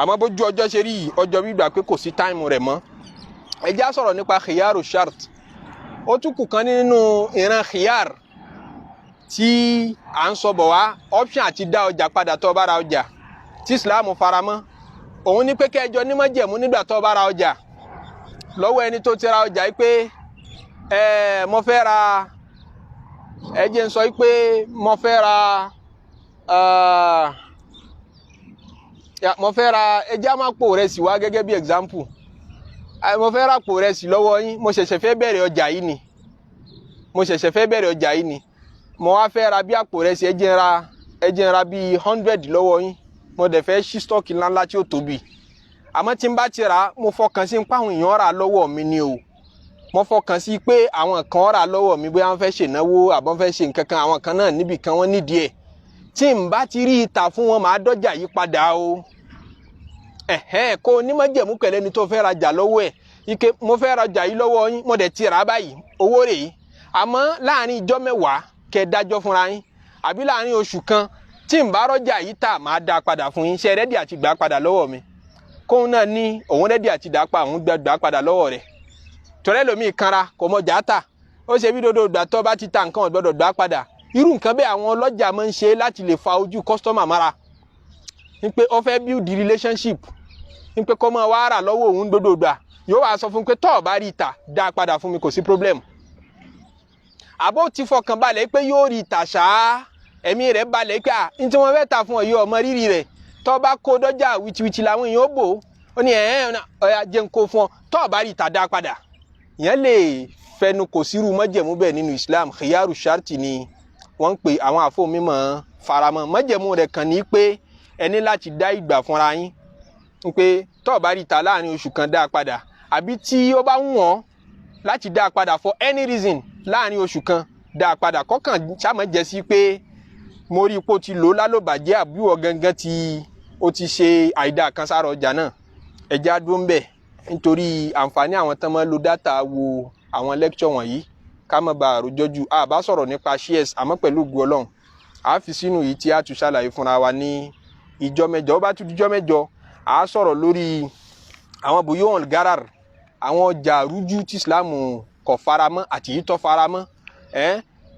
àmọ́ bójú ọjọ́ ṣe rí yìí ọjọ́ gbígbà pé kò sí táìmù rẹ̀ mọ́ ẹ já sọ̀rọ̀ nípa khiyaru shart ó tún kù kan nínú ìran khiyar tí à ń sọ bọ̀ wá option àti dá ọjà padà tó bá ra ọjà tí Islam faramọ́ òun ní pé kẹjọ ní májẹ̀mú nígbà tó bá ra ọjà lọ́wọ́ ẹni tó ti ra ọjà yìí pé mo fẹ́ ra ẹ jẹ́ n sọ pé mo fẹ́ ra ẹjẹ́ àmàpò rẹ̀ sì wá gẹ́gẹ́ bí example mo fẹ́ ra pò rẹ̀ sì lọ́wọ́ yín mo ṣẹ̀ṣẹ̀ fẹ́ bẹ̀rẹ̀ ọjà yìí ni mo wá fẹ́ ra bí àpò rẹ̀ sì ẹ jẹ́ n ra bí 100 lọ́wọ́ yín mo dẹ̀ fẹ́ ṣí stock ńláńlá tí ó tóbi àmọ́ tí n bá ti rà mo fọkàn sí pé àwọn èèyàn rà lọ́wọ́ mi ni o mo fọkàn sí pé àwọn kan rà lọ́wọ́ mi bóyá wọ́n fẹ́ ṣe ìnáwó àbọ́n fẹ́ ṣe nǹkan kan àwọn kan náà níbì kan wọ́n nídìí ẹ̀ tí n bá ti rí ìta fún wọn màá dọ́jà yí padà o kó onímọ̀jẹ̀mú pẹ̀lẹ́ ni tó fẹ́ rajà lọ́wọ́ ẹ̀ ike mo fẹ́ rajà yìí lọ́wọ́ yín mo dẹ̀ ti rà báyìí owó rèé àmọ́ láàrin ìjọ́ mẹ́wàá kẹ́ dájọ́ fúnra yín àbí láàrin oṣù kan tí n bá rọ́jà yìí tà máa dá padà fún yín ṣe rẹ́dí àti gbà padà lọ́wọ́ mi kóun náà ní òun rẹ́dí àti gbà padà lọ́wọ́ rẹ̀ tọ́lẹ́ lomi kanra kò mọ jàtà ó ṣe bí dodo ìgbà tó bá ti ta nǹkan ọ̀gbọ́dọ̀ gbà padà irú nǹkan bẹ́ẹ̀ àwọn ọlọ́jà máa ń ṣe láti lè fa ojú kọ́sítọ́mà mára ní pé ó fẹ́ build the relationship ní pé kọ́ mọ́ wá rà lọ́wọ́ òun dodo ìgbà yóò wá sọ fún pé tọ́ọ̀ bá rí ìta dá padà fún mi kò sí problem àbó ti fọkàn balẹ̀ pé yóò rí ìta ṣáá ẹ̀mí rẹ̀ balẹ̀ pé ní tí wọ́n fẹ́ ta fún ọ yìí ọmọ rírì rẹ̀ tọ́ bá kó dọ́jà wìtìwìtì làwọn èèyàn ó bò ó ní ọ̀yà jẹun kó fún ọ tọ́ọ̀ bá rí ìta dá padà ìyẹn lè fẹnu kò sírú májẹ̀mú bẹ́ẹ̀ nínú Islam khiyaru sharti ni wọ́n ń pè àwọn àfọ̀mímọ̀ faramọ́ májẹ̀mú rẹ̀ kàn ní pé ẹni láti dá ìgbà fúnra yín ń pé tọ́ọ̀ bá rí ìta láàrin oṣù kan dá padà àbí tí ó bá wù wọ́n láti dá padà for any reason láàrin oṣù kan dá padà kọ́kàn sáàmọ́ jẹ́ sí pé mo rí ipò ti lò lálòbàjẹ́ àbúrò gangan tí ó ti ṣe àìdá kan sára ọjà náà ẹja dúró ń bẹ̀ nítorí àǹfààní àwọn tán máa lo dátà wo àwọn lecture wọ̀nyí ká má ba àròjọ́jú àbá sọ̀rọ̀ nípa shares àmọ́ pẹ̀lú ògùn Ọlọ́run a fi sínú yìí tí a tún ṣàlàyé fúnra wa ní ìjọ mẹ́jọ ó bá tún dijọ́ mẹ́jọ a sọ̀rọ̀ lórí àwọn buyu'ul garar àwọn ọjà rújú tí Islam kò faramọ́ àti yìí tó faramọ́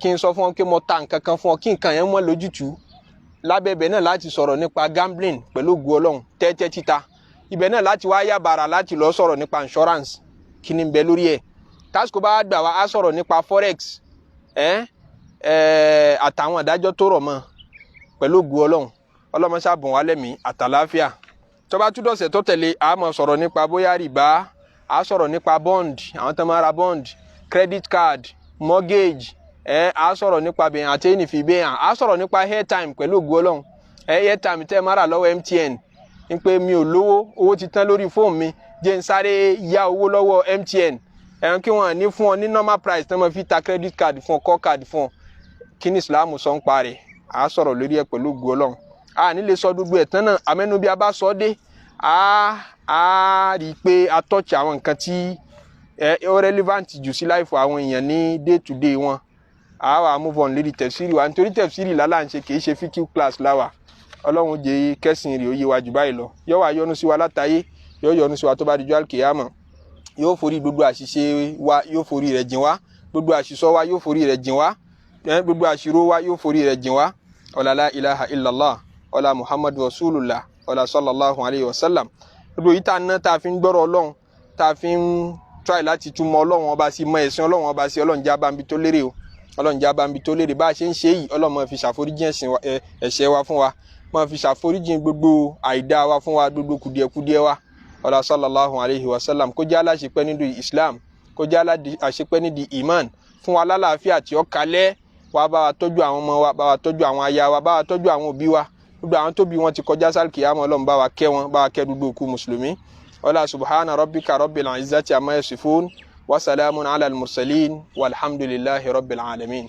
kí n sọ fún ọ pé mo ta nǹkan kan fún ọ kí nǹkan yẹn mọ́ lójútùú lábẹ́ ibẹ̀ náà láti sọ̀rọ̀ nípa gambling pẹ̀lú ògo Ọlọ́run tẹ́tẹ́ títa ibẹ̀ náà láti wá yá bàrà láti lọ sọ̀rọ̀ nípa insurance kí ni ń bẹ lórí ẹ̀ tásìkò bá gbà wá á sọ̀rọ̀ nípa forex àtàwọn àdájọ́ tó rọ̀ mọ́ pẹ̀lú ògo Ọlọ́run ọlọ́mọṣá bùn wá lẹ́mìí àtàláfíà tó bá tún dọ̀sẹ̀ tó tẹ̀lé a máa sọ̀rọ̀ nípa bóyá rìbá a sọ̀rọ̀ nípa bond àwọn tó máa ra bond credit card mortgage a sọ̀rọ̀ nípa bẹ̀yàn àti ẹnìfì bẹ̀yàn a sọ̀rọ̀ nípa airtime pẹ̀lú ògo Ọlọ́run airtime tẹ́ ẹ máa rà lọ́wọ́ MTN ń pé mi ò lówó owó ti tán lórí fóònù mi jẹ́ ń sáré yá owó lọ́wọ́ MTN kí wọ́n ní fún ọ ní normal price tí wọ́n fi ta credit card fún ọ call card fún ọ kí ni Islam sọ ń parẹ́ a sọ̀rọ̀ lórí ẹ̀ pẹ̀lú ògo Ọlọ́run a ní lè sọ gbogbo ẹ̀ tán náà àmẹ́nu bí a bá sọ dé a rí i pé a touch àwọn nǹkan tí ó relevant jù sí life àwọn èèyàn ní day to day wọn a wà move on lórí tafsiri wa nítorí tafsiri lálá ń ṣe kì í ṣe fíkì class láwà Ọlọ́run jẹ́ kẹ́sìn rẹ̀ ó yé wa jù báyìí lọ yóò wá yọ́nú sí wa látayé yóò yọ́nú sí wa tó bá di jọ́ àlùkìyámà yóò forí gbogbo àṣìṣe wa yóò forí rẹ̀ jìn wá gbogbo àṣìṣọ́ wa yóò forí rẹ̀ jìn wá gbogbo àṣìrò wa yóò forí rẹ̀ jìn wá ọ̀là la ilaha illallah ọ̀là muhammadu rasulullah ọ̀là sallallahu alayhi wa sallam gbogbo yìí tá a ná tá a fi ń gbọ́rọ̀ Ọlọ́run tá a fi ń try láti túmọ̀ Ọlọ́run ọba sí mọ ẹ̀sìn Ọlọ́run ọba sí Ọlọ́run já bá ń bi tó lérè o Ọlọ́run já bá ń bi tó lérè bá a ṣe ń ṣe yìí Ọlọ́run máa fi ṣàforíjì ẹ̀ṣẹ̀ wa fún wa máa fi ṣàforíjì gbogbo àìdá wa fún wa gbogbo kùdìẹ̀kùdìẹ̀ wa ọ̀là sallallahu alayhi wa sallam kó jẹ́ aláṣepẹ́ nídìí Islam kó jẹ́ aláṣepẹ́ nídìí iman fún wa lálàáfíà tí ó kalẹ̀ wa bá wa tọ́jú àwọn ọmọ wa bá wa tọ́jú àwọn aya wa bá wa tọ́jú àwọn òbí wa gbogbo àwọn tóbi wọn ti kọjá sálkìyámà Ọlọ́run bá wa kẹ́ wọn bá wa kẹ́ gbogbo òkú mùsùlùmí ọlá subhana rabbika rabbil izzati amma yasifun wa salamun ala al-mursalin walhamdulillahi rabbil alamin.